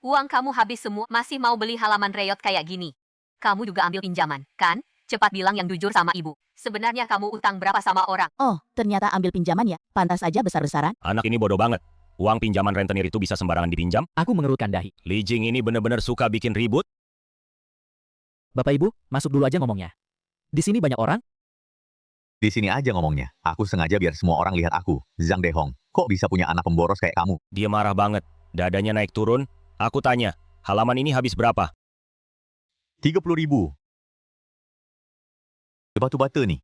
Uang kamu habis semua, masih mau beli halaman reot kayak gini. Kamu juga ambil pinjaman, kan? Cepat bilang yang jujur sama ibu. Sebenarnya kamu utang berapa sama orang? Oh, ternyata ambil pinjaman ya. Pantas aja besar-besaran. Anak ini bodoh banget. Uang pinjaman rentenir itu bisa sembarangan dipinjam? Aku mengerutkan dahi. Li Jing ini bener-bener suka bikin ribut. Bapak ibu, masuk dulu aja ngomongnya. Di sini banyak orang. Di sini aja ngomongnya. Aku sengaja biar semua orang lihat aku, Zhang Dehong. Kok bisa punya anak pemboros kayak kamu? Dia marah banget. Dadanya naik turun. Aku tanya, halaman ini habis berapa? 30.000. Batu-bata nih.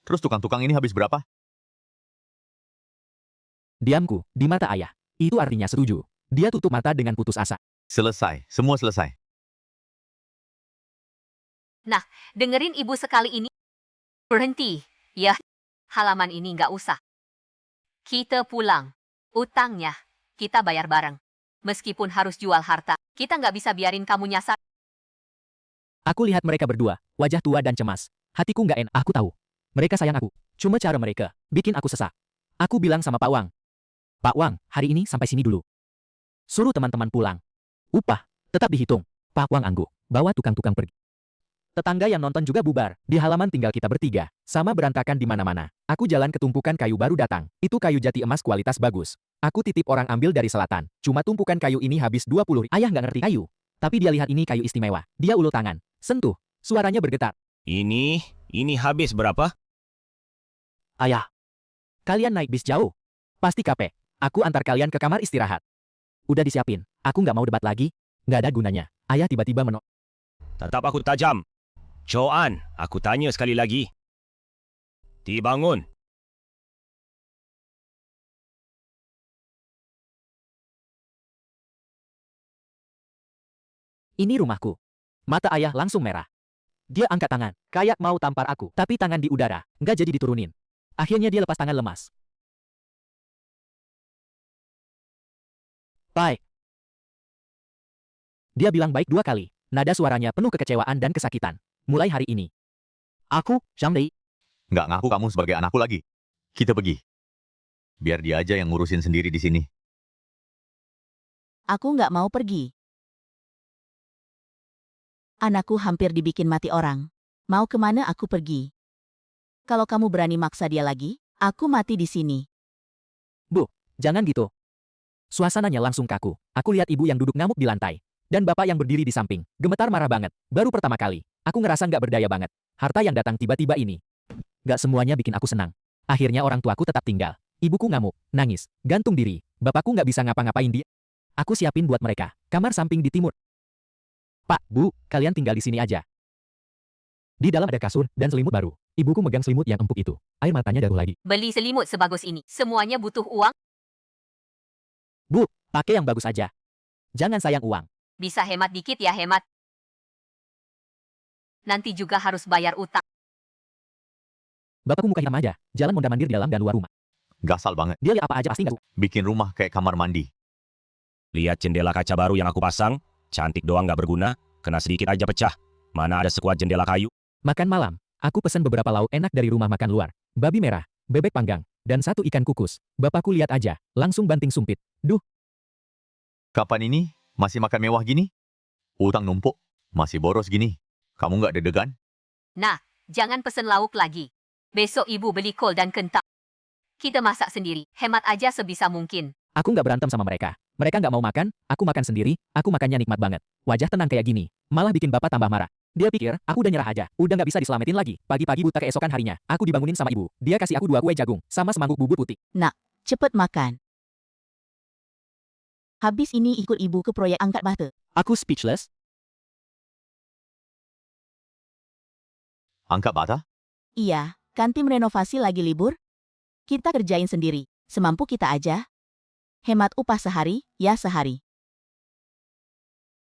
Terus tukang-tukang ini habis berapa? Diamku, di mata ayah. Itu artinya setuju. Dia tutup mata dengan putus asa. Selesai. Semua selesai. Dengerin ibu sekali ini. Berhenti. Ya, halaman ini nggak usah. Kita pulang. Utangnya, kita bayar bareng. Meskipun harus jual harta, kita nggak bisa biarin kamu nyasar. Aku lihat mereka berdua, wajah tua dan cemas. Hatiku nggak enak. Aku tahu. Mereka sayang aku. Cuma cara mereka bikin aku sesak. Aku bilang sama Pak Wang. Pak Wang, hari ini sampai sini dulu. Suruh teman-teman pulang. Upah, tetap dihitung. Pak Wang angguk. Bawa tukang-tukang pergi. Tetangga yang nonton juga bubar. Di halaman tinggal kita bertiga. Sama berantakan di mana-mana. Aku jalan ke tumpukan kayu baru datang. Itu kayu jati emas kualitas bagus. Aku titip orang ambil dari selatan. Cuma tumpukan kayu ini habis 20. Ayah nggak ngerti kayu. Tapi dia lihat ini kayu istimewa. Dia ulur tangan. Sentuh. Suaranya bergetar. Ini habis berapa? Ayah. Kalian naik bis jauh. Pasti capek. Aku antar kalian ke kamar istirahat. Udah disiapin. Aku nggak mau debat lagi. Nggak ada gunanya. Ayah tiba-tiba menolak. Tetap aku tajam. Joan, aku tanya sekali lagi. Ti bangun. Ini rumahku. Mata ayah langsung merah. Dia angkat tangan, kayak mau tampar aku. Tapi tangan di udara, nggak jadi diturunin. Akhirnya dia lepas tangan lemas. Baik. Dia bilang baik 2 kali. Nada suaranya penuh kekecewaan dan kesakitan. Mulai hari ini. Aku, Shangli. Nggak ngaku kamu sebagai anakku lagi. Kita pergi. Biar dia aja yang ngurusin sendiri di sini. Aku nggak mau pergi. Anakku hampir dibikin mati orang. Mau kemana aku pergi? Kalau kamu berani maksa dia lagi, aku mati di sini. Jangan gitu. Suasananya langsung kaku. Aku lihat ibu yang duduk ngamuk di lantai. Dan bapak yang berdiri di samping. Gemetar marah banget. Baru pertama kali. Aku ngerasa nggak berdaya banget. Harta yang datang tiba-tiba ini. Nggak semuanya bikin aku senang. Akhirnya orang tuaku tetap tinggal. Ibuku ngamuk, nangis, gantung diri. Bapakku nggak bisa ngapa-ngapain dia. Aku siapin buat mereka. Kamar samping di timur. Pak, Bu, kalian tinggal di sini aja. Di dalam ada kasur dan selimut baru. Ibuku megang selimut yang empuk itu. Air matanya jatuh lagi. Beli selimut sebagus ini. Semuanya butuh uang. Pakai yang bagus aja. Jangan sayang uang. Bisa hemat dikit ya hemat. Nanti juga harus bayar utang. Bapakku muka hitam aja. Jalan mondar-mandir di dalam dan luar rumah. Gasal banget. Dia lihat apa aja pasti nggak suka. Bikin rumah kayak kamar mandi. Lihat jendela kaca baru yang aku pasang. Cantik doang nggak berguna. Kena sedikit aja pecah. Mana ada sekuat jendela kayu. Makan malam. Aku pesan beberapa lauk enak dari rumah makan luar. Babi merah, bebek panggang, dan 1 ikan kukus. Bapakku lihat aja. Langsung banting sumpit. Kapan ini? Masih makan mewah gini? Utang numpuk. Masih boros gini. Kamu nggak deg-degan? Nah, jangan pesen lauk lagi. Besok ibu beli kol dan kentang. Kita masak sendiri. Hemat aja sebisa mungkin. Aku nggak berantem sama mereka. Mereka nggak mau makan, aku makan sendiri, aku makannya nikmat banget. Wajah tenang kayak gini, malah bikin bapak tambah marah. Dia pikir, aku udah nyerah aja, udah nggak bisa diselamatin lagi. Pagi-pagi buta keesokan harinya, aku dibangunin sama ibu. Dia kasih aku 2 kue jagung, sama semangkuk bubur putih. Cepet makan. Habis ini ikut ibu ke proyek angkat bata. Aku speechless. Angkat bata? Iya, kan tim renovasi lagi libur? Kita kerjain sendiri, semampu kita aja. Hemat upah sehari, ya sehari.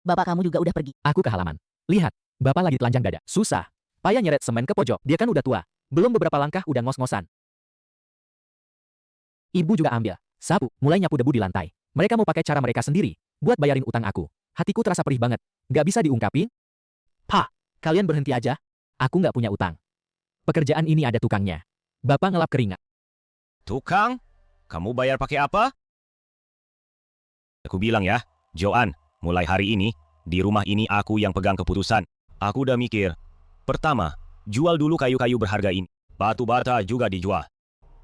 Bapak kamu juga udah pergi. Aku ke halaman. Lihat, bapak lagi telanjang dada. Susah. Payah nyeret semen ke pojok, dia kan udah tua. Belum beberapa langkah udah ngos-ngosan. Ibu juga ambil sapu, mulai nyapu debu di lantai. Mereka mau pakai cara mereka sendiri, buat bayarin utang aku. Hatiku terasa perih banget. Gak bisa diungkapin. Pak, kalian berhenti aja. Aku nggak punya utang. Pekerjaan ini ada tukangnya. Bapak ngelap keringat. Tukang? Kamu bayar pakai apa? Aku bilang ya, Joan, mulai hari ini, di rumah ini aku yang pegang keputusan. Aku udah mikir. Pertama, jual dulu kayu-kayu berharga ini. Batu bata juga dijual.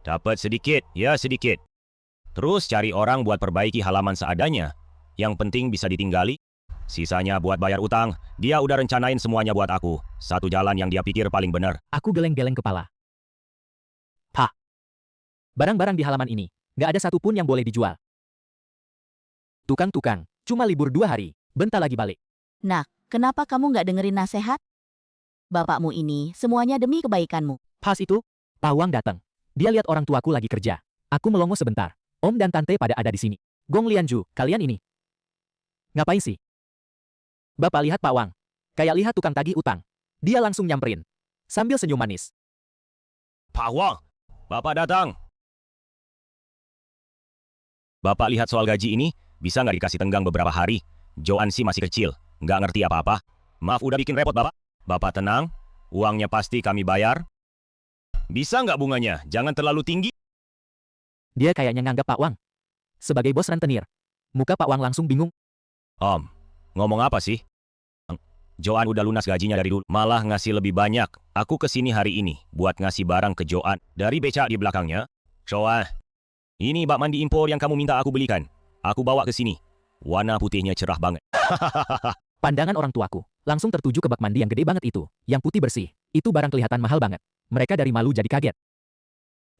Dapat sedikit, ya sedikit. Terus cari orang buat perbaiki halaman seadanya. Yang penting bisa ditinggali. Sisanya buat bayar utang. Dia udah rencanain semuanya buat aku. Satu jalan yang dia pikir paling benar. Aku geleng-geleng kepala. Pak, barang-barang di halaman ini, nggak ada satupun yang boleh dijual. Tukang-tukang, cuma libur 2 hari, bentar lagi balik. Kenapa kamu nggak dengerin nasihat? Bapakmu ini semuanya demi kebaikanmu. Pas itu, Pawang datang. Dia lihat orang tuaku lagi kerja. Aku melongo sebentar. Om dan Tante pada ada di sini. Gong Lianju, kalian ini. Ngapain sih? Bapak lihat Pak Wang. Kayak lihat tukang tagih utang. Dia langsung nyamperin. Sambil senyum manis. Pak Wang, Bapak datang. Bapak lihat soal gaji ini, bisa nggak dikasih tenggang beberapa hari? Joan sih masih kecil, nggak ngerti apa-apa. Maaf udah bikin repot Bapak. Bapak tenang, uangnya pasti kami bayar. Bisa nggak bunganya? Jangan terlalu tinggi. Dia kayaknya nganggap Pak Wang sebagai bos rentenir. Muka Pak Wang langsung bingung. Om, ngomong apa sih? Joan udah lunas gajinya dari dulu. Malah ngasih lebih banyak. Aku kesini hari ini buat ngasih barang ke Joan. Dari beca di belakangnya. Joan, ini bak mandi impor yang kamu minta aku belikan. Aku bawa ke sini. Warna putihnya cerah banget. Pandangan orang tuaku langsung tertuju ke bak mandi yang gede banget itu. Yang putih bersih. Itu barang kelihatan mahal banget. Mereka dari malu jadi kaget.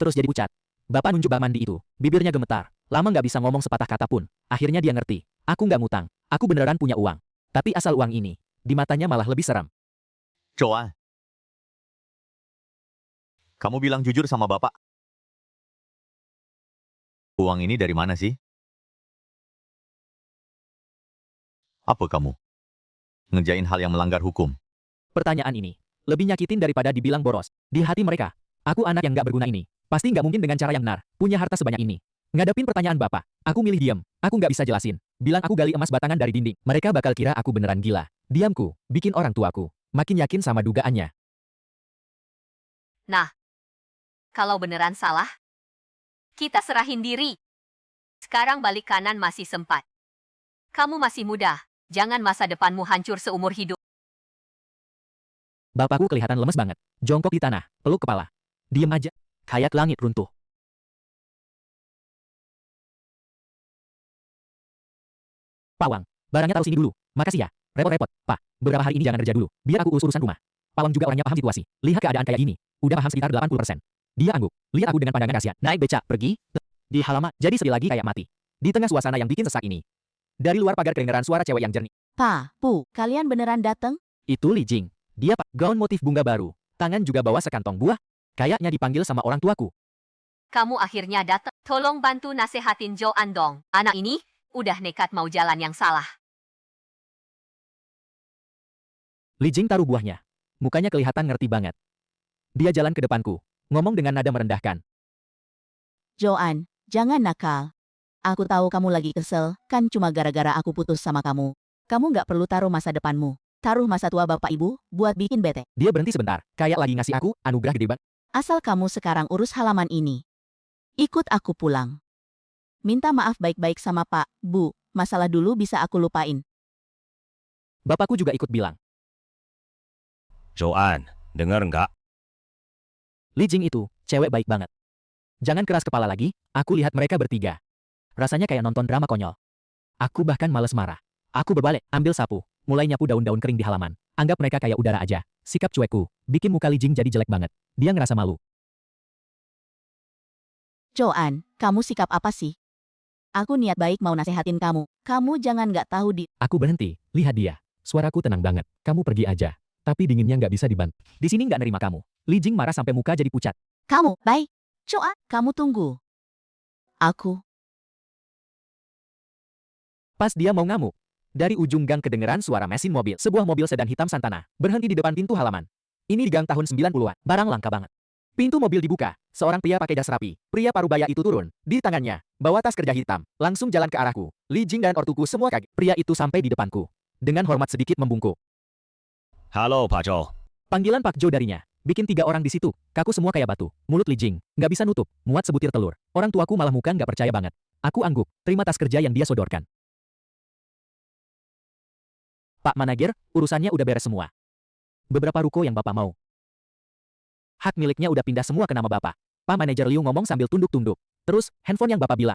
Terus jadi pucat. Bapak nunjuk bak mandi itu. Bibirnya gemetar. Lama nggak bisa ngomong sepatah kata pun. Akhirnya dia ngerti. Aku nggak ngutang. Aku beneran punya uang. Tapi asal uang ini, di matanya malah lebih seram. Joan, Kamu bilang jujur sama bapak. Uang ini dari mana sih? Apa kamu? Ngerjain hal yang melanggar hukum. Pertanyaan ini lebih nyakitin daripada dibilang boros. Di hati mereka, aku anak yang nggak berguna ini. Pasti nggak mungkin dengan cara yang benar, punya harta sebanyak ini. Ngadapin pertanyaan bapak, aku milih diam. Aku nggak bisa jelasin. Bilang aku gali emas batangan dari dinding. Mereka bakal kira aku beneran gila. Diamku, bikin orang tuaku makin yakin sama dugaannya. Nah, kalau beneran salah, kita serahin diri. Sekarang balik kanan masih sempat. Kamu masih muda, jangan masa depanmu hancur seumur hidup. Bapakku kelihatan lemes banget. Jongkok di tanah, peluk kepala. Diem aja, kayak langit runtuh. Pak Wang, barangnya taruh sini dulu. Makasih ya. Repot-repot, Pak. Beberapa hari ini jangan kerja dulu. Biar aku urus urusan rumah. Pak Wang juga orangnya paham situasi. Lihat keadaan kayak gini. Udah paham sekitar 80%. Dia angguk. Lihat aku dengan pandangan kasihan. Naik becak, pergi. Di halaman. Jadi sedih lagi kayak mati. Di tengah suasana yang bikin sesak ini. Dari luar pagar kedengeran suara cewek yang jernih. Pa, Pu, kalian beneran dateng? Itu Li Jing. Dia pak gaun motif bunga baru. Tangan juga bawa sekantong buah. Kayaknya dipanggil sama orang tuaku. Kamu akhirnya datang. Tolong bantu nasehatin Joan dong. Anak ini udah nekat mau jalan yang salah. Li Jing taruh buahnya. Mukanya kelihatan ngerti banget. Dia jalan ke depanku. Ngomong dengan nada merendahkan. Joan, jangan nakal. Aku tahu kamu lagi kesel, kan cuma gara-gara aku putus sama kamu. Kamu nggak perlu taruh masa depanmu. Taruh masa tua bapak ibu, buat bikin bete. Dia berhenti sebentar. Kayak lagi ngasih aku anugerah gede banget. Asal kamu sekarang urus halaman ini. Ikut aku pulang. Minta maaf baik-baik sama Pak, Bu. Masalah dulu bisa aku lupain. Bapakku juga ikut bilang. Joan, denger nggak? Li Jing itu, cewek baik banget. Jangan keras kepala lagi, aku lihat mereka bertiga. Rasanya kayak nonton drama konyol. Aku bahkan males marah. Aku berbalik, ambil sapu, mulai nyapu daun-daun kering di halaman. Anggap mereka kayak udara aja. Sikap cuekku, bikin muka Li Jing jadi jelek banget. Dia ngerasa malu. Joan, kamu sikap apa sih? Aku niat baik mau nasehatin kamu. Kamu jangan nggak tahu di... Aku berhenti, lihat dia. Suaraku tenang banget. Kamu pergi aja. Tapi dinginnya nggak bisa dibantu. Di sini nggak nerima kamu. Li Jing marah sampai muka jadi pucat. Kamu, baik. Joan, kamu tunggu. Aku... Pas dia mau ngamuk, dari ujung gang kedengeran suara mesin mobil. Sebuah mobil sedan hitam Santana berhenti di depan pintu halaman. Ini di gang tahun 90-an, barang langka banget. Pintu mobil dibuka, seorang pria pakai jas rapi. Pria parubaya itu turun, di tangannya, bawa tas kerja hitam, langsung jalan ke arahku. Li Jing dan ortuku semua kaget. Pria itu sampai di depanku. Dengan hormat sedikit membungkuk. Halo, Pak Jo. Panggilan Pak Jo darinya, bikin 3 orang di situ. Kaku semua kayak batu. Mulut Li Jing, nggak bisa nutup, muat sebutir telur. Orang tuaku malah muka nggak percaya banget. Aku angguk, terima tas kerja yang dia sodorkan. Pak Manager, urusannya udah beres semua. Beberapa ruko yang Bapak mau. Hak miliknya udah pindah semua ke nama Bapak. Pak Manager Liu ngomong sambil tunduk-tunduk. Terus, handphone yang Bapak bilang.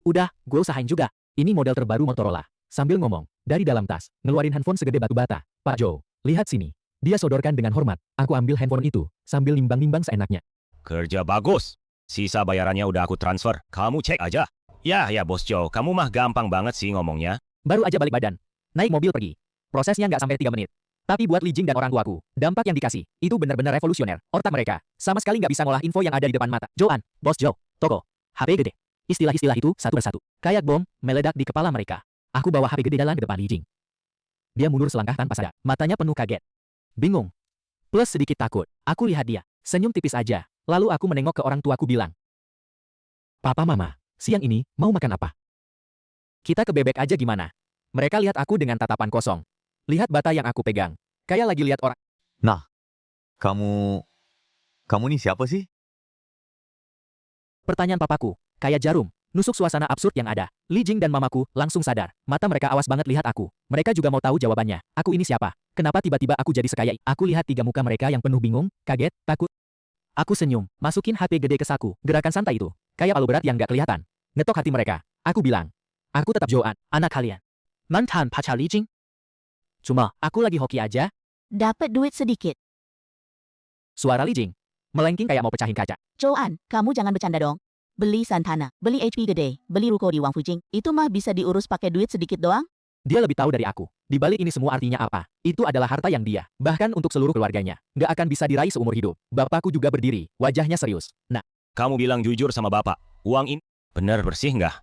Udah, gue usahain juga. Ini model terbaru Motorola. Sambil ngomong, dari dalam tas, ngeluarin handphone segede batu bata. Pak Joe, lihat sini. Dia sodorkan dengan hormat. Aku ambil handphone itu, sambil nimbang-nimbang seenaknya. Kerja bagus. Sisa bayarannya udah aku transfer. Kamu cek aja. Ya, Bos Joe. Kamu mah gampang banget sih ngomongnya. Baru aja balik badan. Naik mobil pergi. Prosesnya nggak sampai 3 menit. Tapi buat Li Jing dan orang tuaku, dampak yang dikasih, itu benar-benar revolusioner. Otak mereka, sama sekali nggak bisa ngolah info yang ada di depan mata. Joan, Bos Joe, toko, HP gede. Istilah-istilah itu satu persatu. Kayak bom, meledak di kepala mereka. Aku bawa HP gede jalan ke depan Li Jing. Dia mundur selangkah tanpa sadar. Matanya penuh kaget. Bingung. Plus sedikit takut. Aku lihat dia, senyum tipis aja. Lalu aku menengok ke orang tuaku bilang. Papa Mama, siang ini mau makan apa? Kita ke bebek aja gimana? Mereka lihat aku dengan tatapan kosong. Lihat bata yang aku pegang. Kayak lagi lihat orang. Nah, kamu nih siapa sih? Pertanyaan papaku, kayak jarum, nusuk suasana absurd yang ada. Li Jing dan mamaku langsung sadar. Mata mereka awas banget lihat aku. Mereka juga mau tahu jawabannya. Aku ini siapa? Kenapa tiba-tiba aku jadi sekaya? Aku lihat 3 muka mereka yang penuh bingung, kaget, takut. Aku senyum, masukin HP gede ke saku. Gerakan santai itu, kayak palu berat yang gak kelihatan. Ngetok hati mereka. Aku bilang, aku tetap Joan, anak kalian. Mantan pacar Li Jing. Cuma, aku lagi hoki aja. Dapat duit sedikit. Suara Li Jing melengking kayak mau pecahin kaca. Joan, kamu jangan bercanda dong. Beli Santana, beli HP gede, beli ruko di Wangfujing. Itu mah bisa diurus pakai duit sedikit doang? Dia lebih tahu dari aku. Di balik ini semua artinya apa? Itu adalah harta yang dia, bahkan untuk seluruh keluarganya, nggak akan bisa diraih seumur hidup. Bapakku juga berdiri, wajahnya serius. Nah, Kamu bilang jujur sama bapak. Uang ini benar bersih nggak?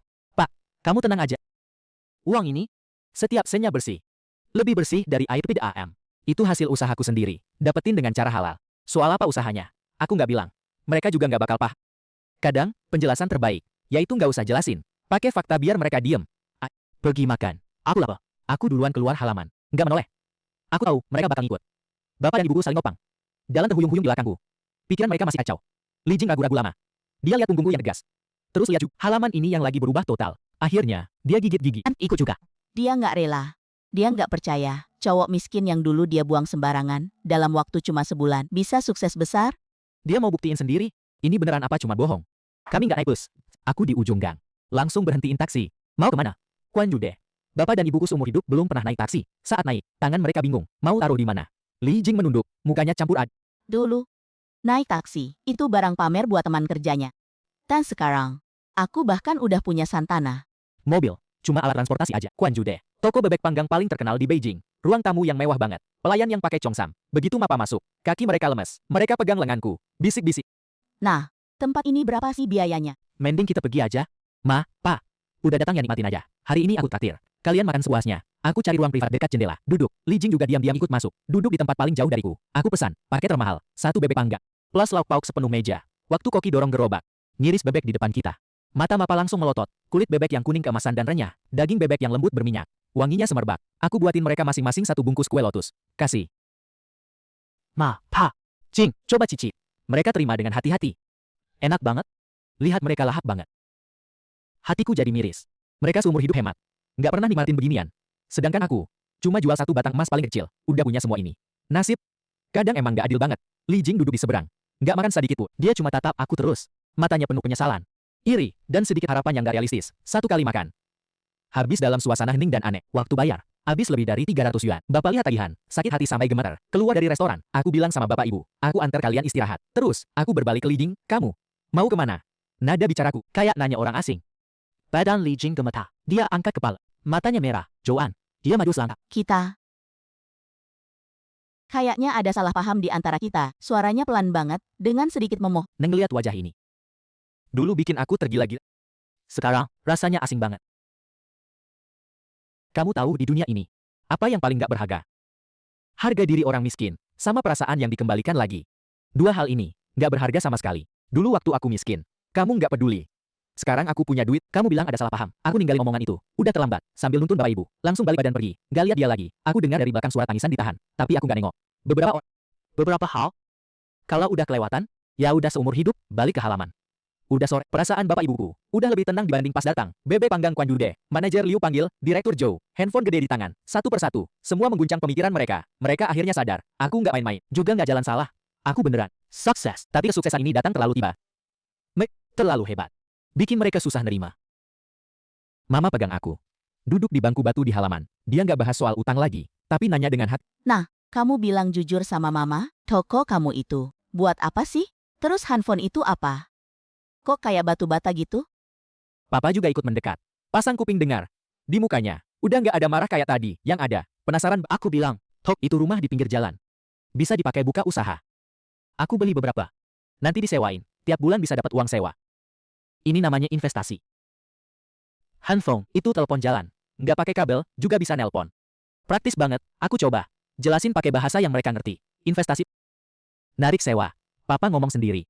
kamu tenang aja. Uang ini, setiap sennya bersih. Lebih bersih dari air PDAM. Itu hasil usahaku sendiri. Dapetin dengan cara halal. Soal apa usahanya? Aku nggak bilang. Mereka juga nggak bakal paham. Kadang, penjelasan terbaik, yaitu nggak usah jelasin. Pakai fakta biar mereka diem. Pergi makan. Aku lapar. Aku duluan keluar halaman. Nggak menoleh. Aku tahu, mereka bakal ngikut. Bapak dan ibuku saling ngopang. Jalan terhuyung-huyung di belakangku. Pikiran mereka masih kacau. Li Jing ragu-ragu lama. Dia lihat punggungku yang tegas. Terus lihat juga halaman ini yang lagi berubah total. Akhirnya, dia gigit gigi. Ikut juga. Dia nggak rela. Dia nggak percaya, cowok miskin yang dulu dia buang sembarangan, dalam waktu cuma sebulan, bisa sukses besar? Dia mau buktiin sendiri. Ini beneran apa cuma bohong. Kami nggak naik bus. Aku di ujung gang. Langsung berhentiin taksi. Mau kemana? Kuan Jude. Bapak dan ibuku seumur hidup belum pernah naik taksi. Saat naik, tangan mereka bingung. Mau taruh di mana? Li Jing menunduk. Mukanya campur aduk. Dulu, naik taksi, itu barang pamer buat teman kerjanya. Dan sekarang, aku bahkan udah punya Santana. Mobil. Cuma alat transportasi aja. Kuan Jude. Toko bebek panggang paling terkenal di Beijing. Ruang tamu yang mewah banget. Pelayan yang pakai congsam. Begitu Mapa masuk, kaki mereka lemes. Mereka pegang lenganku. Bisik-bisik. Nah, tempat ini berapa sih biayanya? Mending kita pergi aja. Ma, Pa. Udah datang ya nikmatin aja. Hari ini aku traktir. Kalian makan sepuasnya. Aku cari ruang privat dekat jendela. Duduk. Li Jing juga diam-diam ikut masuk. Duduk di tempat paling jauh dariku. Aku pesan. Paket termahal. 1 bebek panggang. Plus lauk pauk sepenuh meja. Waktu koki dorong gerobak. Ngiris bebek di depan kita. Mata Mapa langsung melotot. Kulit bebek yang kuning keemasan dan renyah. Daging bebek yang lembut berminyak. Wanginya semerbak. Aku buatin mereka masing-masing 1 bungkus kue lotus. Kasih. Ma, Pa. Jing, coba cicip. Mereka terima dengan hati-hati. Enak banget. Lihat mereka lahap banget. Hatiku jadi miris. Mereka seumur hidup hemat. Nggak pernah nikmatin beginian. Sedangkan aku, cuma jual 1 batang emas paling kecil. Udah punya semua ini. Nasib. Kadang emang nggak adil banget. Li Jing duduk di seberang. Nggak makan sedikit pun. Dia cuma tatap aku terus. Matanya penuh penyesalan. Iri, dan sedikit harapan yang gak realistis. 1 kali makan. Habis dalam suasana hening dan aneh. Waktu bayar. Habis lebih dari 300 yuan. Bapak lihat tagihan. Sakit hati sampai gemeter. Keluar dari restoran. Aku bilang sama bapak ibu. Aku antar kalian istirahat. Terus, aku berbalik ke Li Jing. Kamu, mau kemana? Nada bicaraku, kayak nanya orang asing. Badan Li Jing gemetar. Dia angkat kepala. Matanya merah. Joan. Dia maju selangkah. Kita. Kayaknya ada salah paham di antara kita. Suaranya pelan banget, dengan sedikit memoh. Neng lihat wajah ini. Dulu bikin aku tergila-gila. Sekarang, rasanya asing banget. Kamu tahu di dunia ini, apa yang paling gak berharga? Harga diri orang miskin, sama perasaan yang dikembalikan lagi. 2 hal ini, gak berharga sama sekali. Dulu waktu aku miskin, kamu gak peduli. Sekarang aku punya duit, kamu bilang ada salah paham. Aku ninggalin omongan itu. Udah terlambat, sambil nuntun bapak ibu. Langsung balik badan pergi. Gak lihat dia lagi. Aku dengar dari belakang suara tangisan ditahan. Tapi aku gak nengok. Beberapa hal. Kalau udah kelewatan, ya udah seumur hidup, balik ke halaman. Udah sore, perasaan bapak ibuku udah lebih tenang dibanding pas datang. Bebek panggang Kuan Yude, manajer Liu panggil, direktur Zhou, handphone gede di tangan, satu persatu. Semua mengguncang pemikiran mereka. Mereka akhirnya sadar, aku nggak main-main, juga nggak jalan salah. Aku beneran sukses. Tapi kesuksesan ini datang terlalu tiba. Terlalu hebat. Bikin mereka susah nerima. Mama pegang aku. Duduk di bangku batu di halaman. Dia nggak bahas soal utang lagi, tapi nanya dengan hati. Kamu bilang jujur sama mama, toko kamu itu, buat apa sih? Terus handphone itu apa? Kok kayak batu bata gitu? Papa juga ikut mendekat. Pasang kuping dengar. Di mukanya, udah nggak ada marah kayak tadi. Yang ada, penasaran. Aku bilang, Tok, itu rumah di pinggir jalan. Bisa dipakai buka usaha. Aku beli beberapa. Nanti disewain. Tiap bulan bisa dapat uang sewa. Ini namanya investasi. Handphone, itu telepon jalan. Nggak pakai kabel, juga bisa nelpon. Praktis banget. Aku coba. Jelasin pakai bahasa yang mereka ngerti. Investasi. Narik sewa. Papa ngomong sendiri.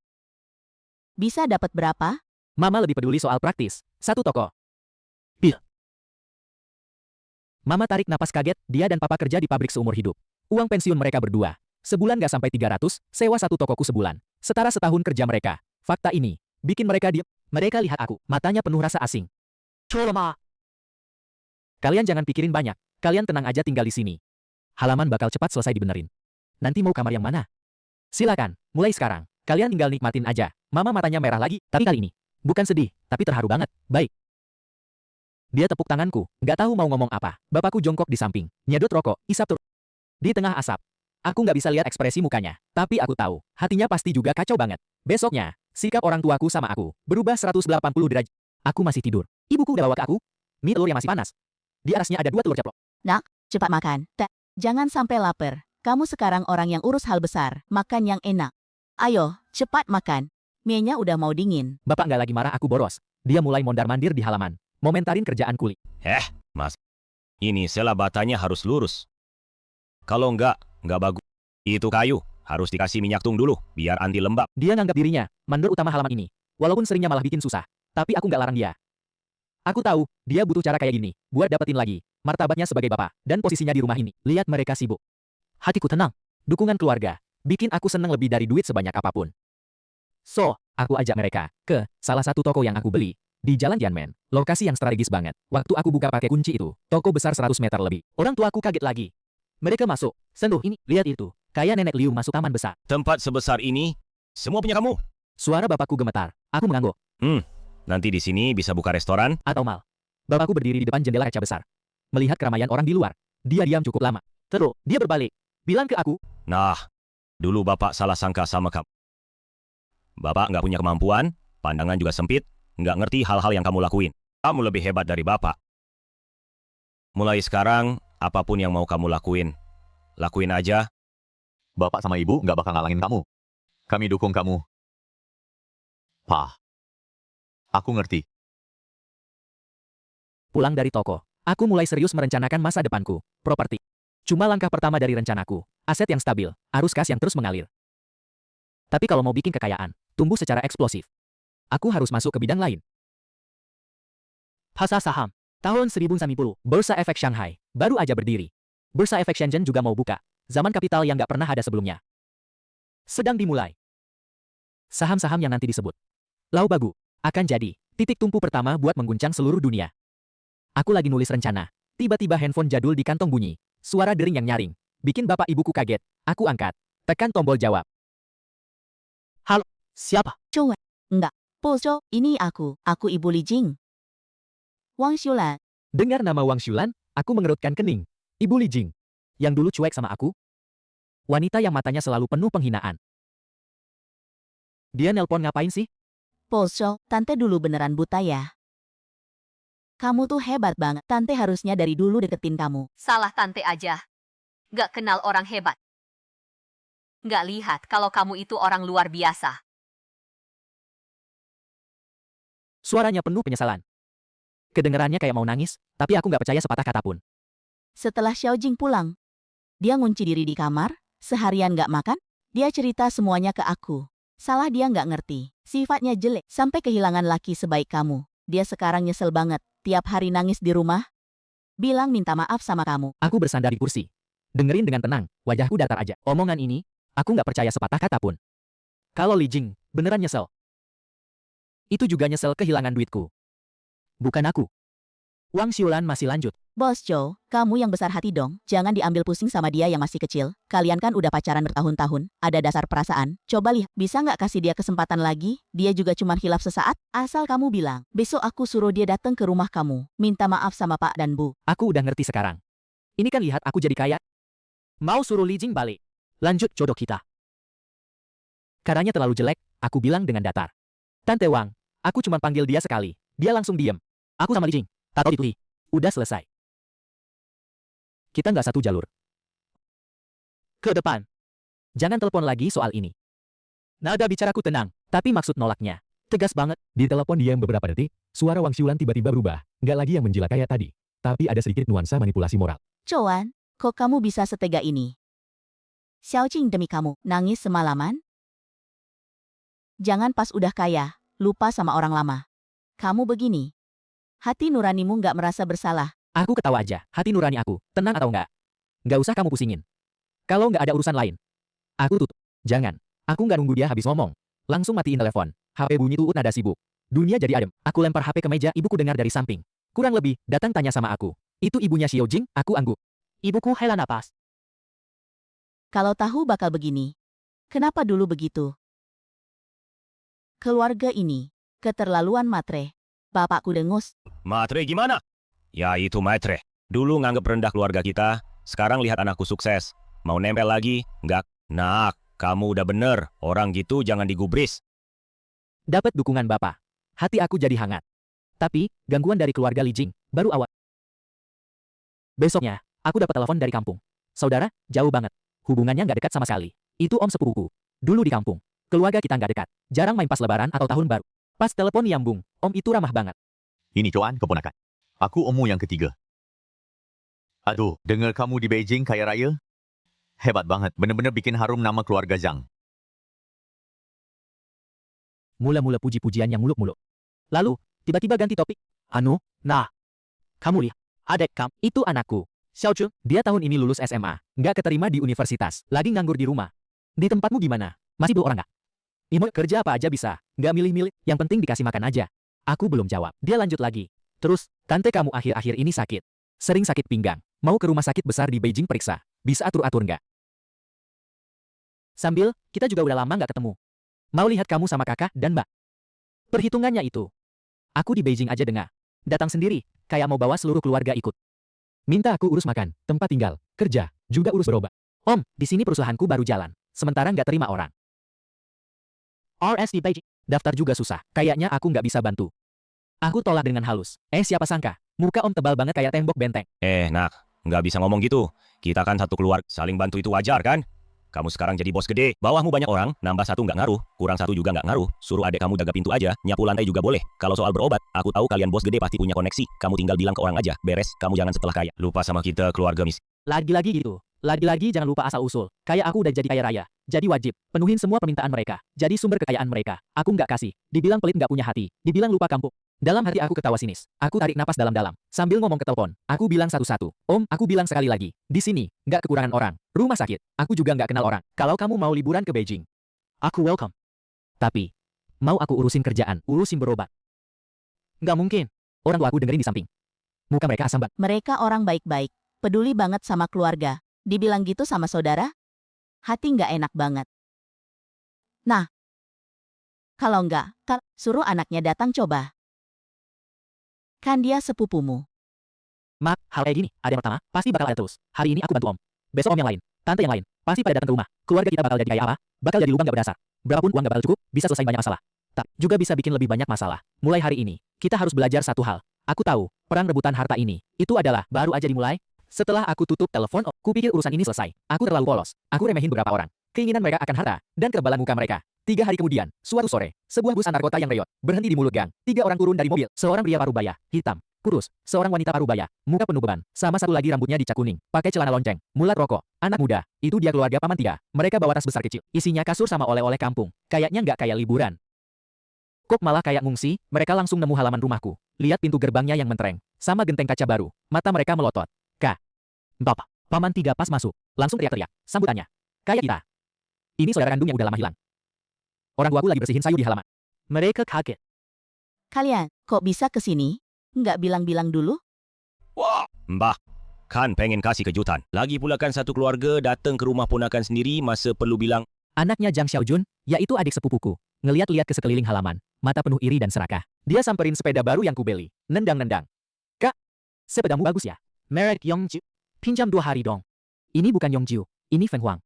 Bisa dapat berapa? Mama lebih peduli soal praktis. 1 toko. Bil. Mama tarik napas kaget, dia dan papa kerja di pabrik seumur hidup. Uang pensiun mereka berdua. Sebulan gak sampai 300, sewa 1 tokoku sebulan. Setara setahun kerja mereka. Fakta ini, bikin mereka diam. Mereka lihat aku, matanya penuh rasa asing. Coloma. Kalian jangan pikirin banyak, kalian tenang aja tinggal di sini. Halaman bakal cepat selesai dibenerin. Nanti mau kamar yang mana? Silakan, mulai sekarang. Kalian tinggal nikmatin aja. Mama matanya merah lagi, tapi kali ini. Bukan sedih, tapi terharu banget. Baik. Dia tepuk tanganku, nggak tahu mau ngomong apa. Bapakku jongkok di samping, nyedot rokok, isap tur. Di tengah asap. Aku nggak bisa lihat ekspresi mukanya, tapi aku tahu, hatinya pasti juga kacau banget. Besoknya, sikap orang tuaku sama aku berubah 180 derajat. Aku masih tidur. Ibuku udah bawa ke aku mie telur yang masih panas. Di atasnya ada 2 telur ceplok. Cepat makan. Jangan sampai lapar. Kamu sekarang orang yang urus hal besar. Makan yang enak. Ayo, cepat makan. Mie-nya udah mau dingin. Bapak nggak lagi marah aku boros. Dia mulai mondar-mandir di halaman. Momentarin kerjaan kuli. Mas. Ini sela batanya harus lurus. Kalau nggak bagus. Itu kayu. Harus dikasih minyak tung dulu, biar anti lembab. Dia nganggap dirinya mandor utama halaman ini. Walaupun seringnya malah bikin susah. Tapi aku nggak larang dia. Aku tahu, dia butuh cara kayak gini. Buat dapetin lagi martabatnya sebagai bapak. Dan posisinya di rumah ini. Lihat mereka sibuk. Hatiku tenang. Dukungan keluarga. Bikin aku seneng lebih dari duit sebanyak apapun. So, aku ajak mereka ke salah satu toko yang aku beli. Di Jalan Tianmen. Lokasi yang strategis banget. Waktu aku buka pakai kunci itu, toko besar 100 meter lebih. Orang tuaku kaget lagi. Mereka masuk. Sentuh ini, lihat itu. Kayak nenek Liu masuk taman besar. Tempat sebesar ini, semua punya kamu. Suara bapakku gemetar. Aku mengangguk. Nanti di sini bisa buka restoran. Atau mal. Bapakku berdiri di depan jendela kaca besar. Melihat keramaian orang di luar. Dia diam cukup lama. Terus, dia berbalik. Bilang ke aku, Nah, dulu Bapak salah sangka sama kamu. Bapak nggak punya kemampuan, pandangan juga sempit, nggak ngerti hal-hal yang kamu lakuin. Kamu lebih hebat dari Bapak. Mulai sekarang, apapun yang mau kamu lakuin aja. Bapak sama ibu nggak bakal ngalangin kamu. Kami dukung kamu. Pa. Aku ngerti. pulang dari toko. Aku mulai serius merencanakan masa depanku. Properti. Cuma langkah pertama dari rencanaku. Aset yang stabil, arus kas yang terus mengalir. Tapi kalau mau bikin kekayaan, tumbuh secara eksplosif, aku harus masuk ke bidang lain. Pasar saham. Tahun 1090, Bursa Efek Shanghai baru aja berdiri. Bursa Efek Shenzhen juga mau buka. Zaman kapital yang nggak pernah ada sebelumnya. Sedang dimulai. Saham-saham yang nanti disebut Lau Bagu akan jadi titik tumpu pertama buat mengguncang seluruh dunia. Aku lagi nulis rencana. Tiba-tiba handphone jadul di kantong bunyi. Suara dering yang nyaring. Bikin bapak ibuku kaget. Aku angkat. Tekan tombol jawab. Halo, siapa? Bos Zhou, ini aku. Aku Ibu Li Jing. Wang Xiulan. Dengar nama Wang Xulan, aku mengerutkan kening. Ibu Li Jing. Yang dulu cuek sama aku. Wanita yang matanya selalu penuh penghinaan. Dia nelpon ngapain sih? Bos Zhou, tante dulu beneran buta ya. Kamu tuh hebat banget. Tante harusnya dari dulu deketin kamu. Salah tante aja. Gak kenal orang hebat. Gak lihat kalau kamu itu orang luar biasa. Suaranya penuh penyesalan. Kedengarannya kayak mau nangis, tapi aku nggak percaya sepatah kata pun. Setelah Xiao Jing pulang, dia ngunci diri di kamar, seharian gak makan, dia cerita semuanya ke aku. Salah dia gak ngerti, sifatnya jelek, sampai kehilangan laki sebaik kamu. Dia sekarang nyesel banget, tiap hari nangis di rumah, bilang minta maaf sama kamu. Aku bersandar di kursi. Dengerin dengan tenang, wajahku datar aja. Omongan ini, aku nggak percaya sepatah kata pun. Kalau Li Jing beneran nyesel, itu juga nyesel kehilangan duitku. Bukan aku. Wang Xiulan masih lanjut. Bos Zhou, kamu yang besar hati dong, jangan diambil pusing sama dia yang masih kecil. Kalian kan udah pacaran bertahun-tahun, ada dasar perasaan. Coba lihat, bisa nggak kasih dia kesempatan lagi? Dia juga cuma hilaf sesaat, asal kamu bilang. Besok aku suruh dia datang ke rumah kamu, minta maaf sama Pak dan Bu. Aku udah ngerti sekarang. Ini kan lihat aku jadi kaya. Mau suruh Li Jing balik. Lanjut jodoh kita. Caranya terlalu jelek, aku bilang dengan datar. Tante Wang, aku cuma panggil dia sekali. Dia langsung diem. Aku sama Li Jing. Tato itu. Udah selesai. Kita nggak satu jalur. Ke depan. Jangan telepon lagi soal ini. Nada bicaraku tenang, tapi maksud nolaknya tegas banget. Di telepon diam beberapa detik, suara Wang Xiulan tiba-tiba berubah. Nggak lagi yang menjilat kayak tadi. Tapi ada sedikit nuansa manipulasi moral. Zhouan, kok kamu bisa setega ini? Xiao Jing demi kamu, nangis semalaman? Jangan pas udah kaya, lupa sama orang lama. Kamu begini. Hati nuranimu nggak merasa bersalah. Aku ketawa aja, hati nurani aku, tenang atau enggak? Nggak usah kamu pusingin. Kalau nggak ada urusan lain, aku tutup. Jangan, aku nggak nunggu dia habis ngomong. Langsung matiin telepon. HP bunyi tuut nada sibuk. Dunia jadi adem. Aku lempar HP ke meja, ibuku dengar dari samping. Kurang lebih, datang tanya sama aku. Itu ibunya Xiao Jing, aku angguk. Ibuku hela napas. Kalau tahu bakal begini. Kenapa dulu begitu? Keluarga ini, keterlaluan matre. Bapakku dengus. Matre gimana? Ya itu matre. Dulu nganggep rendah keluarga kita, sekarang lihat anakku sukses. Mau nempel lagi? Nggak. Nah, kamu udah bener. Orang gitu jangan digubris. Dapat dukungan bapak. Hati aku jadi hangat. Tapi, gangguan dari keluarga Li Jing, baru awal. Besoknya, aku dapat telepon dari kampung. Saudara, jauh banget. Hubungannya nggak dekat sama sekali. Itu om sepupuku. Dulu di kampung. Keluarga kita nggak dekat. Jarang main pas lebaran atau tahun baru. Pas telepon nyambung, om itu ramah banget. Ini Coan keponakan. Aku ommu yang ketiga. Aduh, dengar kamu di Beijing kaya raya? Hebat banget, bener-bener bikin harum nama keluarga Zhang. Mula-mula puji-pujian yang muluk-muluk. Lalu, tiba-tiba ganti topik. Anu, nah. Kamu lihat, adek kamu, itu anakku. Xiaochun, dia tahun ini lulus SMA. Nggak keterima di universitas. Lagi nganggur di rumah. Di tempatmu gimana? Masih belum orang nggak? Imo kerja apa aja bisa. Nggak milih-milih. Yang penting dikasih makan aja. Aku belum jawab. Dia lanjut lagi. Terus, tante kamu akhir-akhir ini sakit. Sering sakit pinggang. Mau ke rumah sakit besar di Beijing periksa. Bisa atur-atur nggak? Sambil, kita juga udah lama nggak ketemu. Mau lihat kamu sama kakak dan mbak. Perhitungannya itu. Aku di Beijing aja dengar. Datang sendiri, kayak mau bawa seluruh keluarga ikut. Minta aku urus makan, tempat tinggal, kerja, juga urus berobat. Om, di sini perusahaanku baru jalan. Sementara nggak terima orang. RS di Beijing. Daftar juga susah. Kayaknya aku nggak bisa bantu. Aku tolak dengan halus. Siapa sangka? Muka om tebal banget kayak tembok benteng. Nak, nggak bisa ngomong gitu. Kita kan satu keluarga, saling bantu itu wajar kan? Kamu sekarang jadi bos gede, bawahmu banyak orang, nambah satu nggak ngaruh, kurang satu juga nggak ngaruh, suruh adek kamu jaga pintu aja, nyapu lantai juga boleh. Kalau soal berobat, aku tahu kalian bos gede pasti punya koneksi, kamu tinggal bilang ke orang aja, beres, kamu jangan setelah kaya. Lupa sama kita keluarga miskin. Lagi-lagi gitu. Lagi-lagi jangan lupa asal-usul. Kayak aku udah jadi kaya raya. Jadi wajib. Penuhin semua permintaan mereka. Jadi sumber kekayaan mereka. Aku nggak kasih. Dibilang pelit nggak punya hati. Dibilang lupa kampung. Dalam hati aku ketawa sinis. Aku tarik napas dalam-dalam. Sambil ngomong ke telepon. Aku bilang satu-satu. Om, aku bilang sekali lagi. Di sini, nggak kekurangan orang. Rumah sakit. Aku juga nggak kenal orang. Kalau kamu mau liburan ke Beijing, aku welcome. Tapi, mau aku urusin kerjaan, urusin berobat. Nggak mungkin. Orang tua aku dengerin di samping. Muka mereka asam banget. Mereka orang baik-baik. Peduli banget sama keluarga. Dibilang gitu sama saudara? Hati nggak enak banget. Nah, kalau nggak, suruh anaknya datang coba. Kan dia sepupumu. Ma, hal kayak gini, ada yang pertama, pasti bakal ada terus. Hari ini aku bantu om. Besok om yang lain, tante yang lain, pasti pada datang ke rumah. Keluarga kita bakal jadi kayak apa? Bakal jadi lubang gak berdasar. Berapun uang gak bakal cukup, bisa selesai banyak masalah. Tak, juga bisa bikin lebih banyak masalah. Mulai hari ini, kita harus belajar satu hal. Aku tahu, perang rebutan harta ini, itu adalah baru aja dimulai. Setelah aku tutup telepon, kupikir urusan ini selesai. Aku terlalu polos. Aku remehin beberapa orang. Keinginan mereka akan harta, dan kekebalan muka mereka. 3 hari kemudian, suatu sore, sebuah bus antar kota yang reyot, berhenti di mulut gang. 3 orang turun dari mobil, seorang pria parubaya, hitam, kurus, seorang wanita parubaya, muka penuh beban, sama satu lagi rambutnya dicat kuning, pakai celana lonceng, mulat rokok, anak muda. Itu dia keluarga paman 3. Mereka bawa tas besar kecil, isinya kasur sama oleh-oleh kampung. Kayaknya nggak kayak liburan. Kok malah kayak ngungsi? Mereka langsung nemu halaman rumahku. Lihat pintu gerbangnya yang mentereng, sama genteng kaca baru. Mata mereka melotot. Kak. Bapak. Paman 3 pas masuk, langsung teriak-teriak. Sambutannya. Kayak kita. Ini saudara kandung yang udah lama hilang. Orang tuaku lagi bersihin sayur di halaman. Mereka kaget. Kalian, kok bisa ke sini? Nggak bilang-bilang dulu? Wah, Mbah, kan pengen kasih kejutan. Lagi pula kan satu keluarga datang ke rumah ponakan sendiri, masa perlu bilang. Anaknya Zhang Xiaojun, yaitu adik sepupuku, ngeliat-liat ke sekeliling halaman, mata penuh iri dan serakah. Dia samperin sepeda baru yang kubeli, nendang-nendang. Kak, sepedamu bagus ya? Merek Yongju. Pinjam 2 hari dong. Ini bukan Yongju, ini Feng Huang.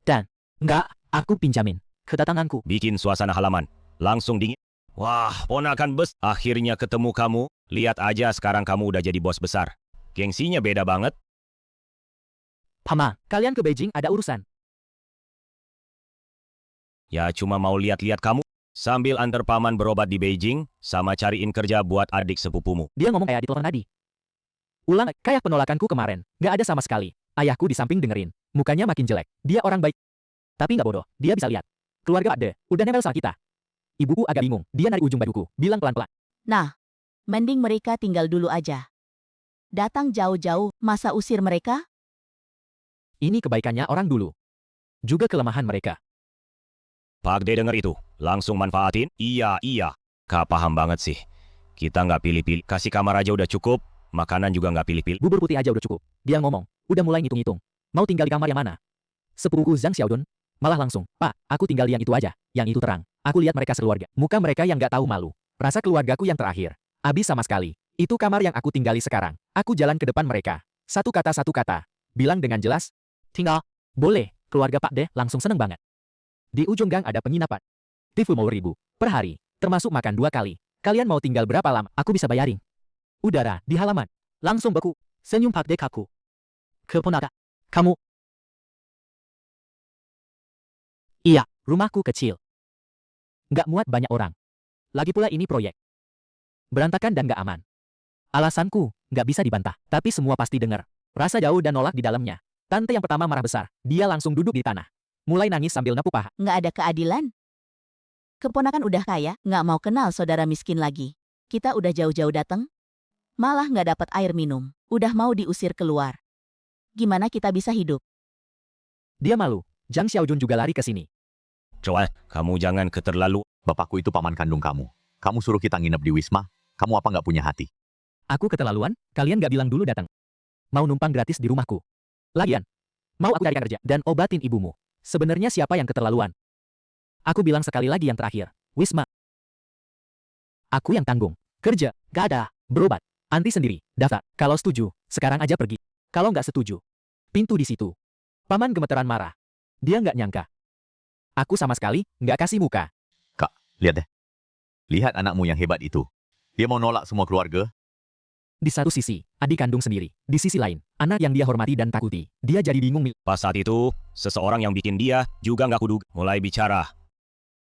Dan, enggak, aku pinjamin. Kedatanganku. Bikin suasana halaman. Langsung dingin. Wah, ponakan bes. Akhirnya ketemu kamu. Lihat aja sekarang kamu udah jadi bos besar. Gengsinya beda banget. Paman, kalian ke Beijing ada urusan. Ya cuma mau lihat-lihat kamu. Sambil antar paman berobat di Beijing, sama cariin kerja buat adik sepupumu. Dia ngomong kayak di telepon tadi. Ulang, kayak penolakanku kemarin. Nggak ada sama sekali. Ayahku di samping dengerin. Mukanya makin jelek. Dia orang baik. Tapi nggak bodoh. Dia bisa lihat. Keluarga Pak De, udah nempel sama kita. Ibuku agak bingung. Dia narik ujung bajuku. Bilang pelan-pelan. Nah, mending mereka tinggal dulu aja. Datang jauh-jauh, masa usir mereka? Ini kebaikannya orang dulu. Juga kelemahan mereka. Pak De denger itu. Langsung manfaatin? Iya. Kak paham banget sih. Kita nggak pilih-pilih. Kasih kamar aja udah cukup. Makanan juga nggak pilih-pilih. Bubur putih aja udah cukup. Dia ngomong. Udah mulai ngitung-ngitung. Mau tinggal di kamar yang mana? Sepupuku Zhang Xiaodun malah langsung, Pak, aku tinggal di yang itu aja. Yang itu terang. Aku lihat mereka sekeluarga. Muka mereka yang nggak tahu malu. Rasa keluargaku yang terakhir. Abis sama sekali. Itu kamar yang aku tinggali sekarang. Aku jalan ke depan mereka. Satu kata. Bilang dengan jelas. Tinggal. Boleh. Keluarga Pak De langsung seneng banget. Di ujung gang ada penginapan. Tifu mau 1.000 per hari. Termasuk makan 2 kali. Kalian mau tinggal berapa lama? Aku bisa bayarin. Udara di halaman. Langsung beku. Senyum Pak Dekaku. Keponakan. Kamu. Iya, rumahku kecil. Nggak muat banyak orang. Lagi pula ini proyek. Berantakan dan nggak aman. Alasanku, nggak bisa dibantah. Tapi semua pasti dengar. Rasa jauh dan nolak di dalamnya. Tante yang pertama marah besar. Dia langsung duduk di tanah. Mulai nangis sambil nepuk paha. Nggak ada keadilan. Keponakan udah kaya, nggak mau kenal saudara miskin lagi. Kita udah jauh-jauh datang, malah nggak dapat air minum. Udah mau diusir keluar. Gimana kita bisa hidup? Dia malu. Zhang Xiaojun juga lari ke sini. Joan, kamu jangan keterlalu. Bapakku itu paman kandung kamu. Kamu suruh kita nginep di Wisma. Kamu apa nggak punya hati? Aku keterlaluan, kalian nggak bilang dulu datang. Mau numpang gratis di rumahku. Lagian, mau aku carikan kerja dan obatin ibumu. Sebenarnya siapa yang keterlaluan? Aku bilang sekali lagi yang terakhir. Wisma. Aku yang tanggung. Kerja, gak ada. Berobat. Anti sendiri. Daftar. Kalau setuju, sekarang aja pergi. Kalau nggak setuju, pintu di situ. Paman gemeteran marah. Dia nggak nyangka. Aku sama sekali nggak kasih muka. Kak, lihat deh. Lihat anakmu yang hebat itu. Dia mau nolak semua keluarga. Di satu sisi, adik kandung sendiri. Di sisi lain, anak yang dia hormati dan takuti. Dia jadi bingung. Pas saat itu, seseorang yang bikin dia juga nggak kuduga. Mulai bicara.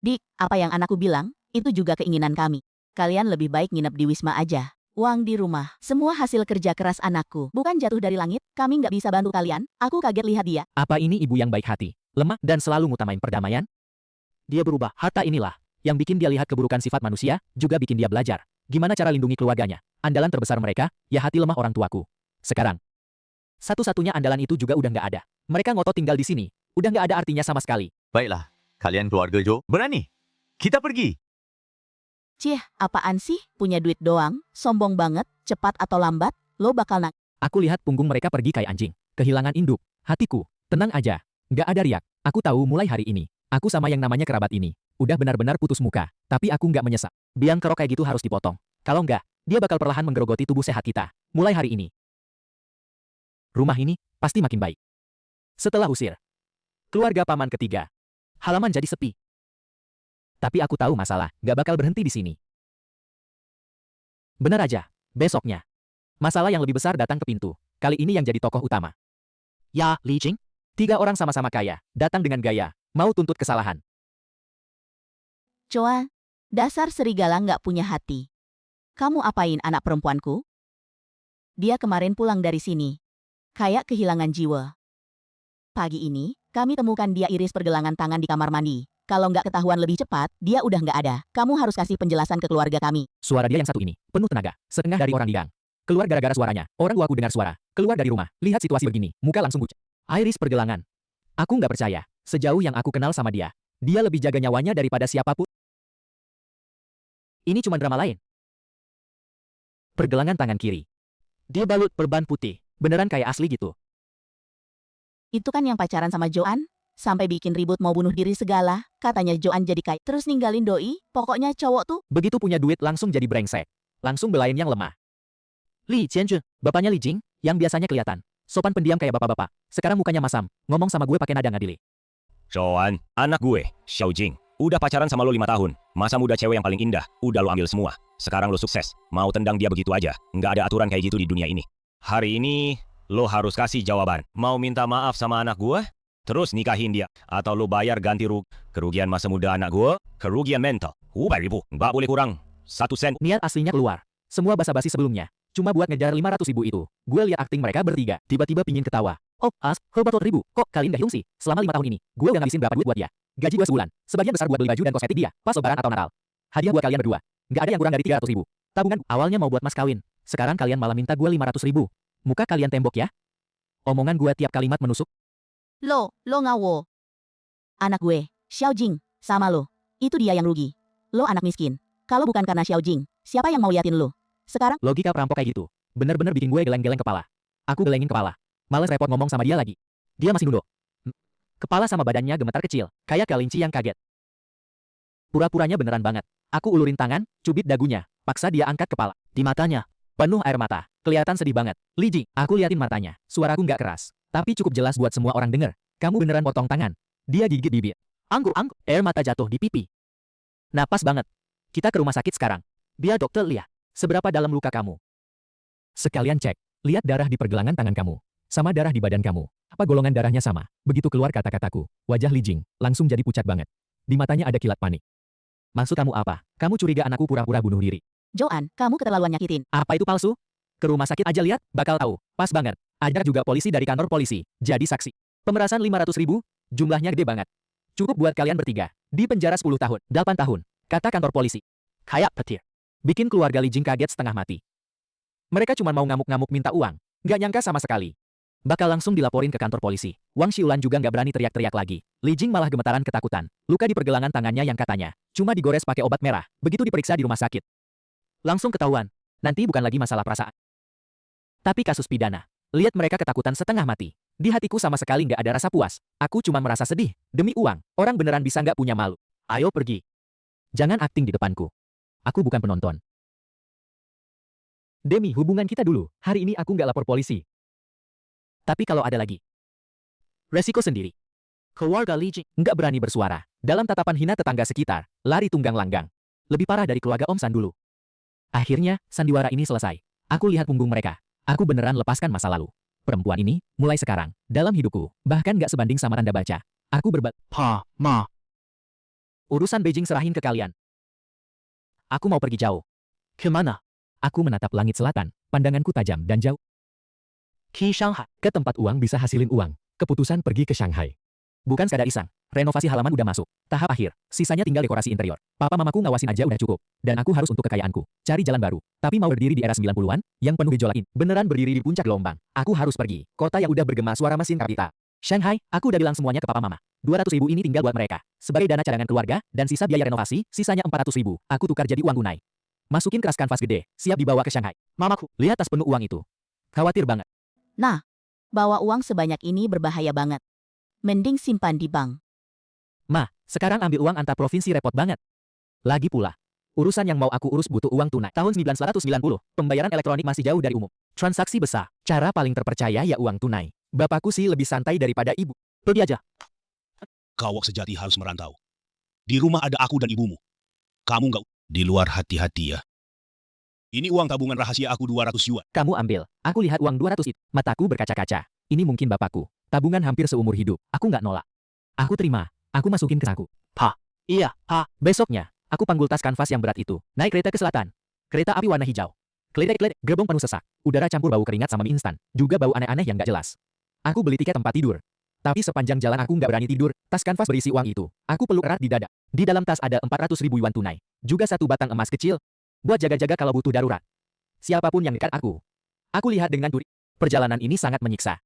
Dik, apa yang anakku bilang, itu juga keinginan kami. Kalian lebih baik nginep di Wisma aja. Uang di rumah. Semua hasil kerja keras anakku. Bukan jatuh dari langit, kami nggak bisa bantu kalian. Aku kaget lihat dia. Apa ini ibu yang baik hati, lemah dan selalu ngutamain perdamaian? Dia berubah. Harta inilah yang bikin dia lihat keburukan sifat manusia, juga bikin dia belajar gimana cara lindungi keluarganya. Andalan terbesar mereka, ya hati lemah orang tuaku. Sekarang, satu-satunya andalan itu juga udah nggak ada. Mereka ngotot tinggal di sini. Udah nggak ada artinya sama sekali. Baiklah, kalian keluarga Jo, berani. Kita pergi. Cih, apaan sih? Punya duit doang? Sombong banget, cepat atau lambat, lo bakal Aku lihat punggung mereka pergi kayak anjing. Kehilangan induk. Hatiku, tenang aja. Nggak ada riak. Aku tahu mulai hari ini, aku sama yang namanya kerabat ini udah benar-benar putus muka. Tapi aku nggak menyesal. Biang kerok kayak gitu harus dipotong. Kalau nggak, dia bakal perlahan menggerogoti tubuh sehat kita. Mulai hari ini. Rumah ini pasti makin baik. Setelah usir keluarga paman ketiga, halaman jadi sepi. Tapi aku tahu masalah nggak bakal berhenti di sini. Benar aja, besoknya. Masalah yang lebih besar datang ke pintu. Kali ini yang jadi tokoh utama. Ya, Li Jing. 3 orang sama-sama kaya, datang dengan gaya, mau tuntut kesalahan. Coa, dasar serigala nggak punya hati. Kamu apain anak perempuanku? Dia kemarin pulang dari sini. Kayak kehilangan jiwa. Pagi ini, kami temukan dia iris pergelangan tangan di kamar mandi. Kalau nggak ketahuan lebih cepat, dia udah nggak ada. Kamu harus kasih penjelasan ke keluarga kami. Suara dia yang satu ini, penuh tenaga, setengah dari orang di gang. Keluar gara-gara suaranya, orang tuaku dengar suara. Keluar dari rumah, lihat situasi begini, muka langsung pucat. Iris pergelangan. Aku nggak percaya, sejauh yang aku kenal sama dia, dia lebih jaga nyawanya daripada siapapun. Ini cuma drama lain. Pergelangan tangan kiri. Dia balut perban putih, beneran kayak asli gitu. Itu kan yang pacaran sama Joan? Sampai bikin ribut mau bunuh diri segala. Katanya Joan jadi kaya, terus ninggalin doi. Pokoknya cowok tuh. Begitu punya duit langsung jadi brengsek. Langsung belain yang lemah. Li Qianzhen, bapaknya Li Jing, yang biasanya kelihatan sopan pendiam kayak bapak-bapak. Sekarang mukanya masam, ngomong sama gue pakai nada ngadili. Joan, anak gue, Xiao Jing. Udah pacaran sama lo 5 tahun. Masa muda cewek yang paling indah, udah lo ambil semua. Sekarang lo sukses, mau tendang dia begitu aja. Nggak ada aturan kayak gitu di dunia ini. Hari ini, lo harus kasih jawaban. Mau minta maaf sama anak gue? Terus nikahin dia. Atau lo bayar ganti kerugian masa muda anak gue? Kerugian mental. 500,000. Nggak boleh kurang 1 sen. Niat aslinya keluar. Semua basa-basi sebelumnya. Cuma buat ngejar 500.000 itu. Gue liat akting mereka bertiga. Tiba-tiba pingin ketawa. Oh, 400.000. Kok kalian gak hitung sih? Selama 5 tahun ini, gue udah ngabisin berapa duit buat dia. Gaji gue sebulan. Sebagian besar buat beli baju dan kosmetik dia. Pas lebaran atau Natal. Hadiah buat kalian berdua. Gak ada yang kurang dari 300.000. Tabungan awalnya mau buat mas kawin. Sekarang kalian malah minta gue 500.000. Muka kalian tembok ya? Omongan gue tiap kalimat menusuk. Lo ngawo. Anak gue, Xiao Jing, sama lo. Itu dia yang rugi. Lo anak miskin. Kalau bukan karena Xiao Jing, siapa yang mau liatin lo? Sekarang, Logika perampok kayak gitu. Bener-bener bikin gue geleng-geleng kepala. Aku gelengin kepala. Males repot ngomong sama dia lagi. Dia masih nunduk. Kepala sama badannya gemetar kecil, kayak kelinci yang kaget. Pura-puranya beneran banget. Aku ulurin tangan, cubit dagunya, paksa dia angkat kepala. Di matanya, penuh air mata. Kelihatan sedih banget. Li Jing, aku liatin matanya. Suaraku nggak keras, tapi cukup jelas buat semua orang denger. Kamu beneran potong tangan. Dia gigit bibir. Angguk-angguk, air mata jatuh di pipi. Nah, pas banget. Kita ke rumah sakit sekarang. Biar dokter lihat seberapa dalam luka kamu. Sekalian cek Lihat darah di pergelangan tangan kamu. Sama darah di badan kamu. Apa golongan darahnya sama? Begitu keluar kata-kataku, wajah Li Jing langsung jadi pucat banget. Di matanya ada kilat panik. Maksud kamu apa? Kamu curiga anakku pura-pura bunuh diri? Joan, kamu keterlaluan nyakitin. Apa itu palsu? Ke rumah sakit aja lihat, bakal tahu. Pas banget. Ada juga polisi dari kantor polisi, jadi saksi. Pemerasan 500.000, jumlahnya gede banget. Cukup buat kalian bertiga. Di penjara 10 tahun, 8 tahun, kata kantor polisi. Kayak petir. Bikin keluarga Li Jing kaget setengah mati. Mereka cuma mau ngamuk-ngamuk minta uang. Nggak nyangka sama sekali. Bakal langsung dilaporin ke kantor polisi. Wang Xiulan juga nggak berani teriak-teriak lagi. Li Jing malah gemetaran ketakutan. Luka di pergelangan tangannya yang katanya cuma digores pakai obat merah. Begitu diperiksa di rumah sakit, langsung ketahuan. Nanti bukan lagi masalah perasaan, tapi kasus pidana. Lihat mereka ketakutan setengah mati. Di hatiku sama sekali nggak ada rasa puas. Aku cuma merasa sedih. Demi uang, orang beneran bisa nggak punya malu. Ayo pergi. Jangan akting di depanku. Aku bukan penonton. Demi hubungan kita dulu. Hari ini aku nggak lapor polisi. Tapi kalau ada lagi, resiko sendiri. Keluarga Li Jing nggak berani bersuara. Dalam tatapan hina tetangga sekitar, lari tunggang langgang. Lebih parah dari keluarga Om San dulu. Akhirnya, sandiwara ini selesai. Aku lihat punggung mereka. Aku beneran lepaskan masa lalu. Perempuan ini, mulai sekarang, dalam hidupku, bahkan nggak sebanding sama tanda baca. Aku urusan Beijing serahin ke kalian. Aku mau pergi jauh. Kemana? Aku menatap langit selatan. Pandanganku tajam dan jauh. Ke Shanghai. Ke tempat uang bisa hasilin uang. Keputusan pergi ke Shanghai. Bukan sekadar iseng. Renovasi halaman udah masuk. Tahap akhir. Sisanya tinggal dekorasi interior. Papa mamaku ngawasin aja udah cukup. Dan aku harus untuk kekayaanku. Cari jalan baru. Tapi mau berdiri di era 90-an, yang penuh gejolak ini. Beneran berdiri di puncak gelombang. Aku harus pergi. Kota yang udah bergema suara mesin kapital. Shanghai, aku udah bilang semuanya ke papa mama. 200.000 ini tinggal buat mereka. Sebagai dana cadangan keluarga, dan sisa biaya renovasi, sisanya 400.000. Aku tukar jadi uang tunai. Masukin keras kanvas gede. Siap dibawa ke Shanghai. Mamaku, lihat tas penuh uang itu. Khawatir banget. Nah, bawa uang sebanyak ini berbahaya banget. Mending simpan di bank. Ma, sekarang ambil uang antar provinsi repot banget. Lagi pula, urusan yang mau aku urus butuh uang tunai. Tahun 1990, pembayaran elektronik masih jauh dari umum. Transaksi besar, cara paling terpercaya ya uang tunai. Bapakku sih lebih santai daripada ibu. Pergi aja. Kawok sejati harus merantau. Di rumah ada aku dan ibumu. Kamu nggak di luar hati-hati ya. Ini uang tabungan rahasia aku 200 yuan. Kamu ambil. Aku lihat uang 200 itu. Mataku berkaca-kaca. Ini mungkin bapakku. Tabungan hampir seumur hidup. Aku nggak nolak. Aku terima. Aku masukin ke saku. Pa. Iya, Pa. Besoknya, aku panggul tas kanvas yang berat itu. Naik kereta ke selatan. Kereta api warna hijau. Kletek-kletek, gerbong penuh sesak. Udara campur bau keringat sama mie instan. Juga bau aneh-aneh yang nggak jelas. Aku beli tiket tempat tidur. Tapi sepanjang jalan aku nggak berani tidur. Tas kanvas berisi uang itu. Aku peluk erat di dada. Di dalam tas ada 400.000 yuan tunai. Juga satu batang emas kecil. Buat jaga-jaga kalau butuh darurat. Siapapun yang dekat aku. Aku lihat dengan duri. Perjalanan ini sangat menyiksa.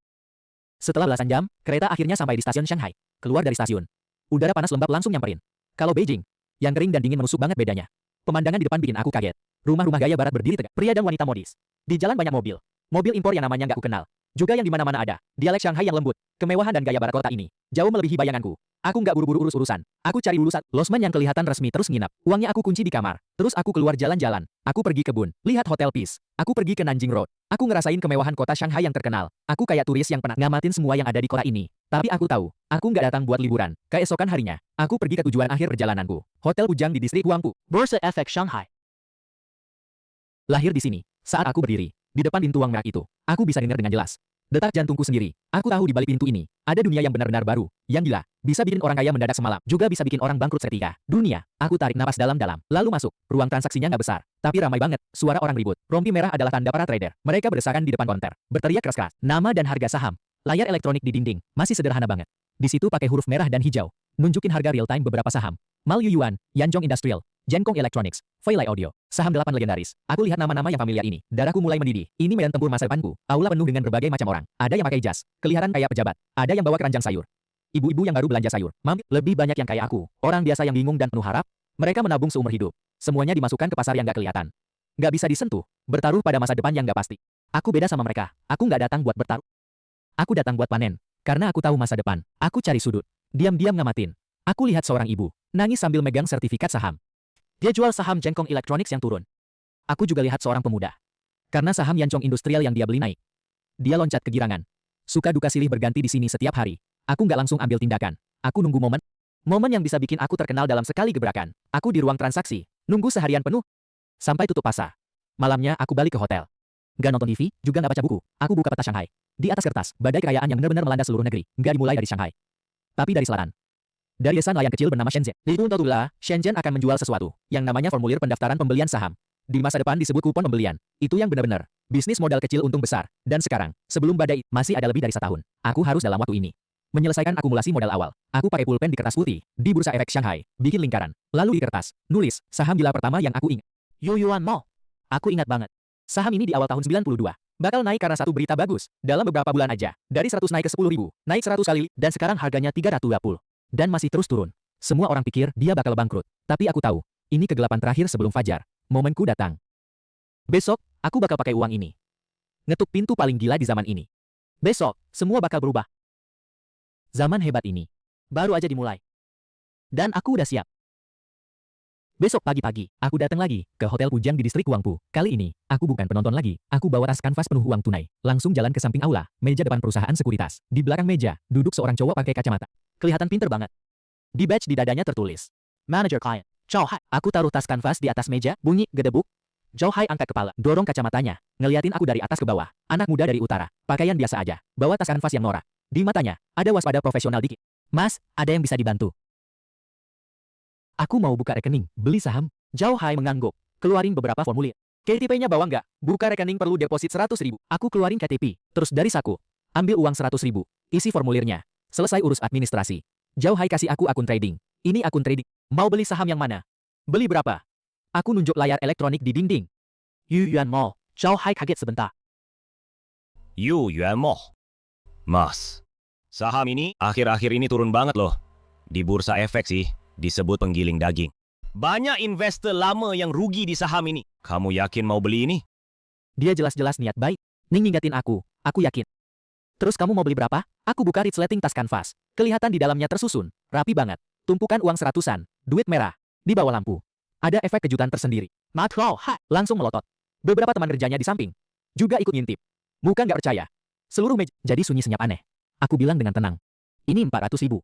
Setelah belasan jam, kereta akhirnya sampai di stasiun Shanghai. Keluar dari stasiun, udara panas lembab langsung nyamperin. Kalau Beijing, yang kering dan dingin menusuk banget bedanya. Pemandangan di depan bikin aku kaget. Rumah-rumah gaya barat berdiri tegak. Pria dan wanita modis. Di jalan banyak mobil. Mobil impor yang namanya nggak kukenal. Juga yang di mana-mana ada. Dialek Shanghai yang lembut. Kemewahan dan gaya barat kota ini jauh melebihi bayanganku. Aku nggak buru-buru urus-urusan. Aku cari dulu losmen yang kelihatan resmi terus nginap. Uangnya aku kunci di kamar. Terus aku keluar jalan-jalan. Aku pergi kebun. Lihat Hotel Peace. Aku pergi ke Nanjing Road. Aku ngerasain kemewahan kota Shanghai yang terkenal. Aku kayak turis yang pernah ngamatin semua yang ada di kota ini. Tapi aku tahu, aku nggak datang buat liburan. Keesokan harinya, aku pergi ke tujuan akhir perjalananku. Hotel Bujang di distrik Huangpu. Bursa Efek Shanghai. Lahir di sini. Saat aku berdiri di depan pintu uang merah itu, aku bisa dengar dengan jelas detak jantungku sendiri. Aku tahu di balik pintu ini ada dunia yang benar-benar baru, yang gila, bisa bikin orang kaya mendadak semalam, juga bisa bikin orang bangkrut seketika. Dunia. Aku tarik napas dalam-dalam, lalu masuk. Ruang transaksinya nggak besar, tapi ramai banget. Suara orang ribut. Rompi merah adalah tanda para trader. Mereka berdesakan di depan konter, berteriak keras-keras. Nama dan harga saham. Layar elektronik di dinding masih sederhana banget. Di situ pakai huruf merah dan hijau, nunjukin harga real time beberapa saham. Mal Yuyuan, Yanzhong Industrial, Jenkong Electronics, Foilai Audio, saham 8 legendaris. Aku lihat nama-nama yang familiar ini. Darahku mulai mendidih. Ini medan tempur masa depanku. Aula penuh dengan berbagai macam orang. Ada yang pakai jas, kelihatan kayak pejabat. Ada yang bawa keranjang sayur. Ibu-ibu yang baru belanja sayur. Lebih banyak yang kayak aku. Orang biasa yang bingung dan penuh harap. Mereka menabung seumur hidup. Semuanya dimasukkan ke pasar yang gak kelihatan. Gak bisa disentuh. Bertaruh pada masa depan yang gak pasti. Aku beda sama mereka. Aku gak datang buat bertaruh. Aku datang buat panen. Karena aku tahu masa depan. Aku cari sudut. Diam-diam ngamatin. Aku lihat seorang ibu nangis sambil megang sertifikat saham. Dia jual saham Jenkong Electronics yang turun. Aku juga lihat seorang pemuda. Karena saham Yanzhong Industrial yang dia beli naik. Dia loncat kegirangan. Suka duka silih berganti di sini setiap hari. Aku nggak langsung ambil tindakan. Aku nunggu momen. Momen yang bisa bikin aku terkenal dalam sekali gebrakan. Aku di ruang transaksi. Nunggu seharian penuh. Sampai tutup pasar. Malamnya aku balik ke hotel. Nggak nonton TV, juga nggak baca buku. Aku buka peta Shanghai. Di atas kertas, badai kekayaan yang benar-benar melanda seluruh negeri. Nggak dimulai dari Shanghai, tapi dari selatan. Dari desa nelayan kecil bernama Shenzhen. Itu tentulah, Shenzhen akan menjual sesuatu yang namanya formulir pendaftaran pembelian saham. Di masa depan disebut kupon pembelian. Itu yang benar-benar. Bisnis modal kecil untung besar. Dan sekarang, sebelum badai, masih ada lebih dari setahun. Aku harus dalam waktu ini menyelesaikan akumulasi modal awal. Aku pakai pulpen di kertas putih, di bursa efek Shanghai, bikin lingkaran. Lalu di kertas, nulis, saham gila pertama yang aku ingat. Yuan Mall. Aku ingat banget. Saham ini di awal tahun 92. Bakal naik karena satu berita bagus. Dalam beberapa bulan aja. Dari 100 naik ke 10.000. Naik 100 kali, dan sekarang harganya 320. Dan masih terus turun. Semua orang pikir dia bakal bangkrut. Tapi aku tahu, ini kegelapan terakhir sebelum fajar. Momenku datang. Besok, aku bakal pakai uang ini. Ngetuk pintu paling gila di zaman ini. Besok, semua bakal berubah. Zaman hebat ini baru aja dimulai. Dan aku udah siap. Besok pagi-pagi, aku datang lagi ke Hotel Pujang di distrik Guangpu. Kali ini, aku bukan penonton lagi. Aku bawa tas kanvas penuh uang tunai. Langsung jalan ke samping aula, meja depan perusahaan sekuritas. Di belakang meja, duduk seorang cowok pakai kacamata. Kelihatan pinter banget. Di badge di dadanya tertulis, Manager Client, Zhao Hai. Aku taruh tas kanvas di atas meja, bunyi gedebuk. Zhao Hai angkat kepala, dorong kacamatanya, ngeliatin aku dari atas ke bawah. Anak muda dari utara, pakaian biasa aja, bawa tas kanvas yang norak. Di matanya, ada waspada profesional dikit. Mas, ada yang bisa dibantu? Aku mau buka rekening, beli saham. Zhao Hai mengangguk, keluarin beberapa formulir. KTP-nya bawa nggak? Buka rekening perlu deposit 100.000. Aku keluarin KTP, terus dari saku, ambil uang 100.000, isi formulirnya. Selesai urus administrasi. Zhao Hai kasih aku akun trading. Ini akun trading. Mau beli saham yang mana? Beli berapa? Aku nunjuk layar elektronik di dinding. Yuan Mall. Zhao Hai kaget sebentar. Yuan Mall. Mas, saham ini akhir-akhir ini turun banget loh. Di bursa efek sih, disebut penggiling daging. Banyak investor lama yang rugi di saham ini. Kamu yakin mau beli ini? Dia jelas-jelas niat baik. Ning ngingetin aku yakin. Terus kamu mau beli berapa? Aku buka resleting tas kanvas. Kelihatan di dalamnya tersusun, rapi banget. Tumpukan uang seratusan, duit merah. Di bawah lampu. Ada efek kejutan tersendiri. Zhao Hai langsung melotot. Beberapa teman kerjanya di samping juga ikut ngintip. Muka nggak percaya. Seluruh meja jadi sunyi senyap aneh. Aku bilang dengan tenang. Ini 400.000.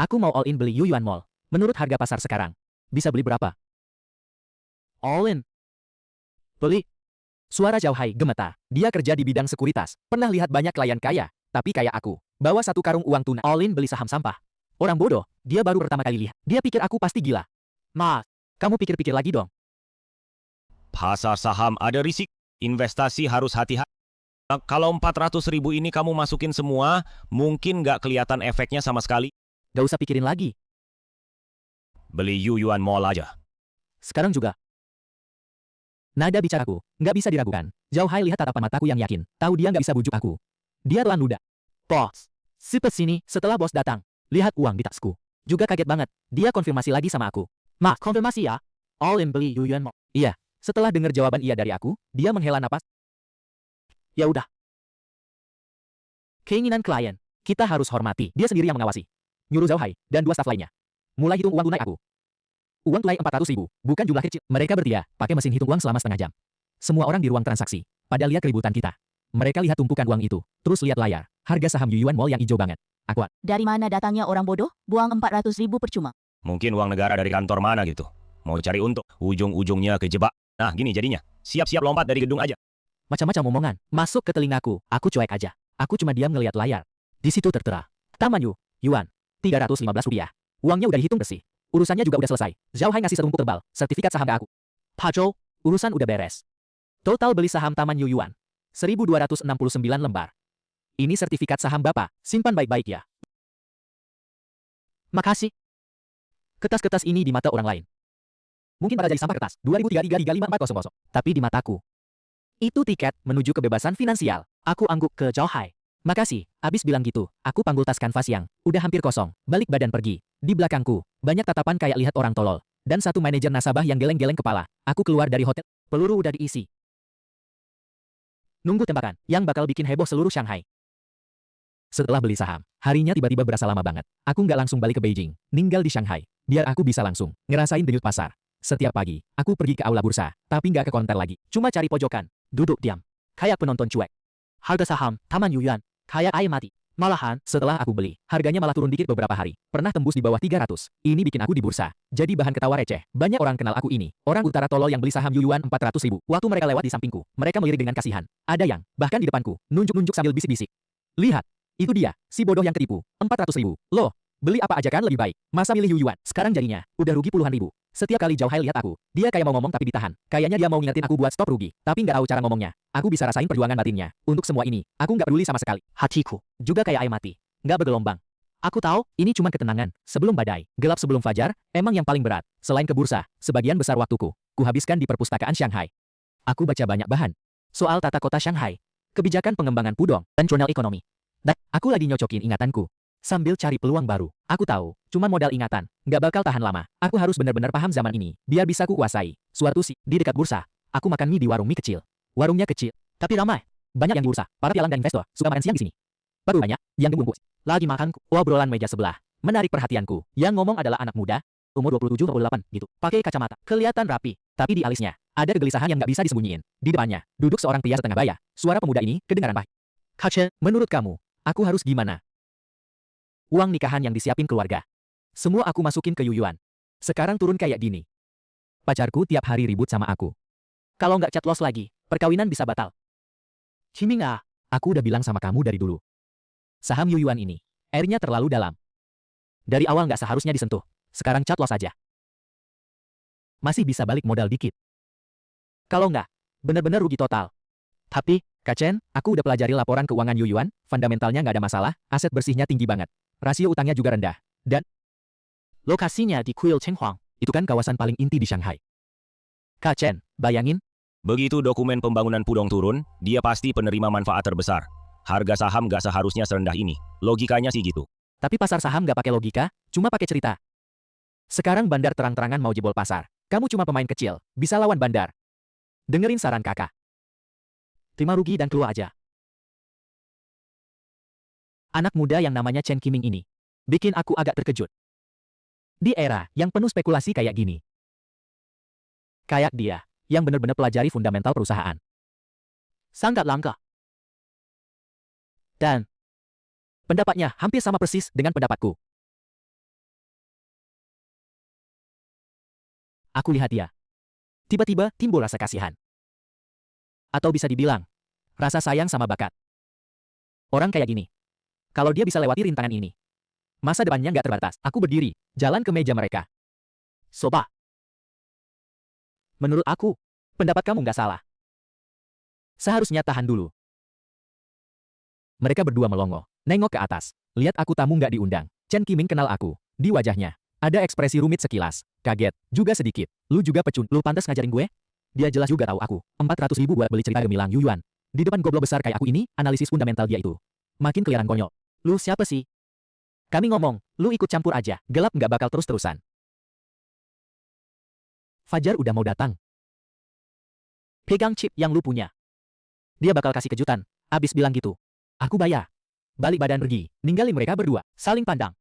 Aku mau all in beli Yuan Mall. Menurut harga pasar sekarang, bisa beli berapa? All in. Beli. Suara Zhao Hai gemetar. Dia kerja di bidang sekuritas. Pernah lihat banyak klien kaya, tapi kayak aku. Bawa satu karung uang tunai. All in beli saham sampah. Orang bodoh, dia baru pertama kali lihat. Dia pikir aku pasti gila. Mas, kamu pikir-pikir lagi dong. Pasar saham ada risik. Investasi harus hati-hati. Kalau 400.000 ini kamu masukin semua, mungkin nggak kelihatan efeknya sama sekali. Gak usah pikirin lagi. Beli Yuan Mall aja. Sekarang juga. Nada bicaraku nggak bisa diragukan. Zhao Hai lihat tatapan mataku yang yakin. Tahu dia nggak bisa bujuk aku. Dia telan ludah. Bos. Sipet sini setelah bos datang. Lihat uang di tasku. Juga kaget banget. Dia konfirmasi lagi sama aku. Ma, konfirmasi ya? All in beli Yuan Mall. Iya. Setelah dengar jawaban iya dari aku, dia menghela napas. Ya udah. Keinginan klien. Kita harus hormati. Dia sendiri yang mengawasi. Nyuruh Zhao Hai dan dua staf lainnya. Mulai hitung uang tunai aku. Uang tunai 400.000, bukan jumlah kecil. Mereka bertiga pakai mesin hitung uang selama setengah jam. Semua orang di ruang transaksi pada lihat keributan kita. Mereka lihat tumpukan uang itu, terus lihat layar. Harga saham Yuan Mall yang hijau banget. Akuat. Dari mana datangnya orang bodoh? Buang 400.000 percuma. Mungkin uang negara dari kantor mana gitu. Mau cari untung, ujung-ujungnya kejebak. Nah gini jadinya, siap-siap lompat dari gedung aja. Macam-macam omongan masuk ke telingaku. Aku cuek aja. Aku cuma diam ngelihat layar. Di situ tertera. Taman Yuan. 315 rupiah. Uangnya udah dihitung bersih. Urusannya juga udah selesai. Zhao Hai ngasih setumpuk tebal, sertifikat saham ke aku. Pak Zhou, urusan udah beres. Total beli saham Taman Yuan. 1.269 lembar. Ini sertifikat saham Bapak, simpan baik-baik ya. Makasih. Kertas-kertas ini di mata orang lain mungkin bakal jadi sampah kertas. 2033354000. Tapi di mataku, itu tiket menuju kebebasan finansial. Aku angguk ke Zhao Hai. Makasih, abis bilang gitu, aku panggul tas kanvas yang udah hampir kosong, balik badan pergi. Di belakangku, banyak tatapan kayak lihat orang tolol. Dan satu manajer nasabah yang geleng-geleng kepala. Aku keluar dari hotel, peluru udah diisi. Nunggu tembakan, yang bakal bikin heboh seluruh Shanghai. Setelah beli saham, harinya tiba-tiba berasa lama banget. Aku nggak langsung balik ke Beijing, ninggal di Shanghai. Biar aku bisa langsung ngerasain denyut pasar. Setiap pagi, aku pergi ke aula bursa, tapi nggak ke konter lagi. Cuma cari pojokan, duduk diam. Kayak penonton cuek. Harga saham, Taman Yuan, kayak air mati. Malahan, setelah aku beli, harganya malah turun dikit beberapa hari. Pernah tembus di bawah 300. Ini bikin aku di bursa. Jadi bahan ketawa receh. Banyak orang kenal aku ini. Orang utara tolol yang beli saham Yuyuan 400.000. Waktu mereka lewat di sampingku, mereka melirik dengan kasihan. Ada yang, bahkan di depanku, nunjuk-nunjuk sambil bisik-bisik. Lihat, itu dia, si bodoh yang ketipu. 400.000. Loh, beli apa aja kan lebih baik. Masa milih Yuyuan? Sekarang jadinya, udah rugi puluhan ribu. Setiap kali Zhao Hai lihat aku, dia kayak mau ngomong tapi ditahan. Kayaknya dia mau ngingetin aku buat stop rugi. Tapi nggak tahu cara ngomongnya. Aku bisa rasain perjuangan batinnya. Untuk semua ini, aku nggak peduli sama sekali. Hatiku, juga kayak air mati. Nggak bergelombang. Aku tahu, ini cuma ketenangan. Sebelum badai, gelap sebelum fajar, emang yang paling berat. Selain ke bursa, sebagian besar waktuku, kuhabiskan di perpustakaan Shanghai. Aku baca banyak bahan. Soal tata kota Shanghai, kebijakan pengembangan Pudong, dan jurnal ekonomi. Dan aku lagi nyocokin ingatanku. Sambil cari peluang baru. Aku tahu, cuma modal ingatan, nggak bakal tahan lama. Aku harus benar-benar paham zaman ini, biar bisa ku kuasai. Suatu di dekat bursa, aku makan mie di warung mie kecil. Warungnya kecil, tapi ramai. Banyak yang di bursa, para pialang dan investor, suka makan siang di sini. Baru banyak, yang bungkus. Lagi makan, obrolan meja sebelah. Menarik perhatianku. Yang ngomong adalah anak muda, umur 27-28, gitu. Pakai kacamata, kelihatan rapi, tapi di alisnya, ada kegelisahan yang nggak bisa disembunyiin. Di depannya, duduk seorang pria setengah baya. Suara pemuda ini kedengaran pahit. Kachen, menurut kamu, aku harus gimana? Uang nikahan yang disiapin keluarga. Semua aku masukin ke Yuyuan. Sekarang turun kayak gini. Pacarku tiap hari ribut sama aku. Kalau nggak cat loss lagi, perkawinan bisa batal. Qiming ah, aku udah bilang sama kamu dari dulu. Saham Yuyuan ini, airnya terlalu dalam. Dari awal nggak seharusnya disentuh. Sekarang cat loss aja. Masih bisa balik modal dikit. Kalau nggak, bener-bener rugi total. Tapi, Kachen, aku udah pelajari laporan keuangan Yuyuan, fundamentalnya nggak ada masalah, aset bersihnya tinggi banget. Rasio utangnya juga rendah. Dan lokasinya di Kuil Chenghuang. Itu kan kawasan paling inti di Shanghai. Kachen, bayangin, Begitu dokumen pembangunan Pudong turun, dia pasti penerima manfaat terbesar. Harga saham gak seharusnya serendah ini. Logikanya sih gitu. tapi pasar saham nggak pakai logika, cuma pakai cerita. Sekarang Bandar terang-terangan mau jebol pasar. Kamu cuma pemain kecil, bisa lawan Bandar. Dengerin saran kakak. Terima rugi dan keluar aja. Anak muda yang namanya Chen Qiming ini, bikin aku agak terkejut. Di era yang penuh spekulasi kayak gini. Kayak dia, yang benar-benar pelajari fundamental perusahaan. Sangat langka. Dan, pendapatnya hampir sama persis dengan pendapatku. Aku lihat dia. Tiba-tiba timbul rasa kasihan. Atau bisa dibilang, rasa sayang sama bakat. Orang kayak gini. Kalau dia bisa lewati rintangan ini, masa depannya nggak terbatas. Aku berdiri, jalan ke meja mereka. Soba. Menurut aku, pendapat kamu nggak salah. Seharusnya tahan dulu. Mereka berdua melongo, nengok ke atas. Lihat aku tamu nggak diundang. Chen Qiming kenal aku. Di wajahnya, ada ekspresi rumit sekilas. Kaget, juga sedikit. Lu juga pecun. Lu pantas ngajarin gue? Dia jelas juga tahu aku. 400.000 buat beli cerita gemilang Yuyuan. Di depan goblok besar kayak aku ini, analisis fundamental dia itu. Makin kelihatan konyol. Lu siapa sih? Kami ngomong, lu ikut campur aja. Gelap nggak bakal terus-terusan. Fajar udah mau datang. Pegang chip yang lu punya. Dia bakal kasih kejutan. Abis bilang gitu. Aku bayar. Balik badan pergi. Ninggalin mereka berdua. Saling pandang.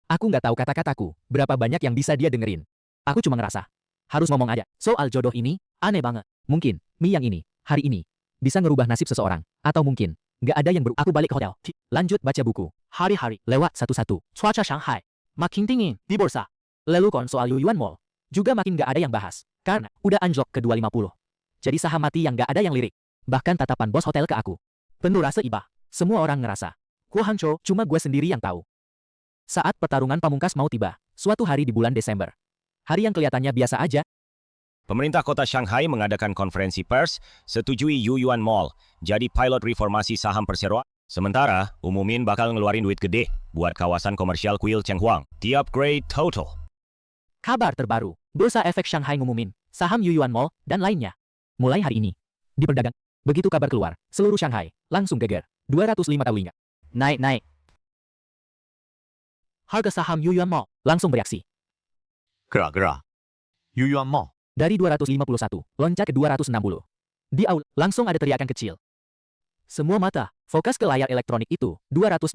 Aku nggak tahu kata-kataku. Berapa banyak yang bisa dia dengerin. Aku cuma ngerasa. Harus ngomong aja. Soal jodoh ini, aneh banget. Mungkin, mie yang ini, hari ini, bisa ngerubah nasib seseorang. Atau mungkin, nggak ada yang Aku balik ke hotel. Lanjut baca buku. Hari-hari, lewat satu-satu. Cuaca Shanghai. Makin dingin, di bursa. Lelukon soal Yuyuan Mall. Juga makin nggak ada yang bahas. Karena, udah anjlok ke 250. Jadi saham mati yang nggak ada yang lirik. Bahkan tatapan bos hotel ke aku. Penuh rasa iba. Semua orang ngerasa. Gua hanco, cuma gue sendiri yang tahu. Saat pertarungan pamungkas mau tiba, suatu hari di bulan Desember. Hari yang kelihatannya biasa aja. Pemerintah kota Shanghai mengadakan konferensi pers, setujui Yuyuan Mall, jadi pilot reformasi saham perseroan. Sementara, umumin bakal ngeluarin duit gede buat kawasan komersial Kuil Chenghuang. Tiap grade total. Kabar terbaru, Bursa Efek Shanghai ngumumin, saham Yuyuan Mall, dan lainnya. Mulai hari ini, diperdagang. Begitu kabar keluar, seluruh Shanghai langsung geger. 205 tahunya. Naik. Harga saham Yuyuan Mall langsung bereaksi. Gerak-gerak. Yuyuan Mall. Dari 251, loncat ke 260. Di aul, langsung ada teriakan kecil. Semua mata fokus ke layar elektronik itu. 280,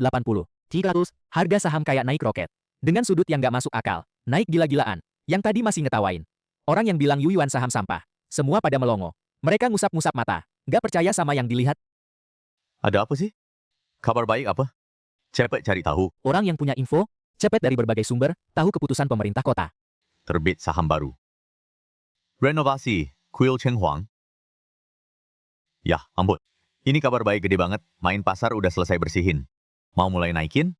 300, harga saham kayak naik roket. Dengan sudut yang gak masuk akal, naik gila-gilaan. Yang tadi masih ngetawain. Orang yang bilang Yuyuan saham sampah. Semua pada melongo. Mereka ngusap-ngusap mata. Gak percaya sama yang dilihat. Ada apa sih? Kabar baik apa? Cepet cari tahu. Orang yang punya info, cepet dari berbagai sumber, tahu keputusan pemerintah kota. Terbit saham baru. Renovasi, Kuil Cheng Huang. Yah, ampun. Ini kabar baik gede banget. Main pasar udah selesai bersihin. Mau mulai naikin?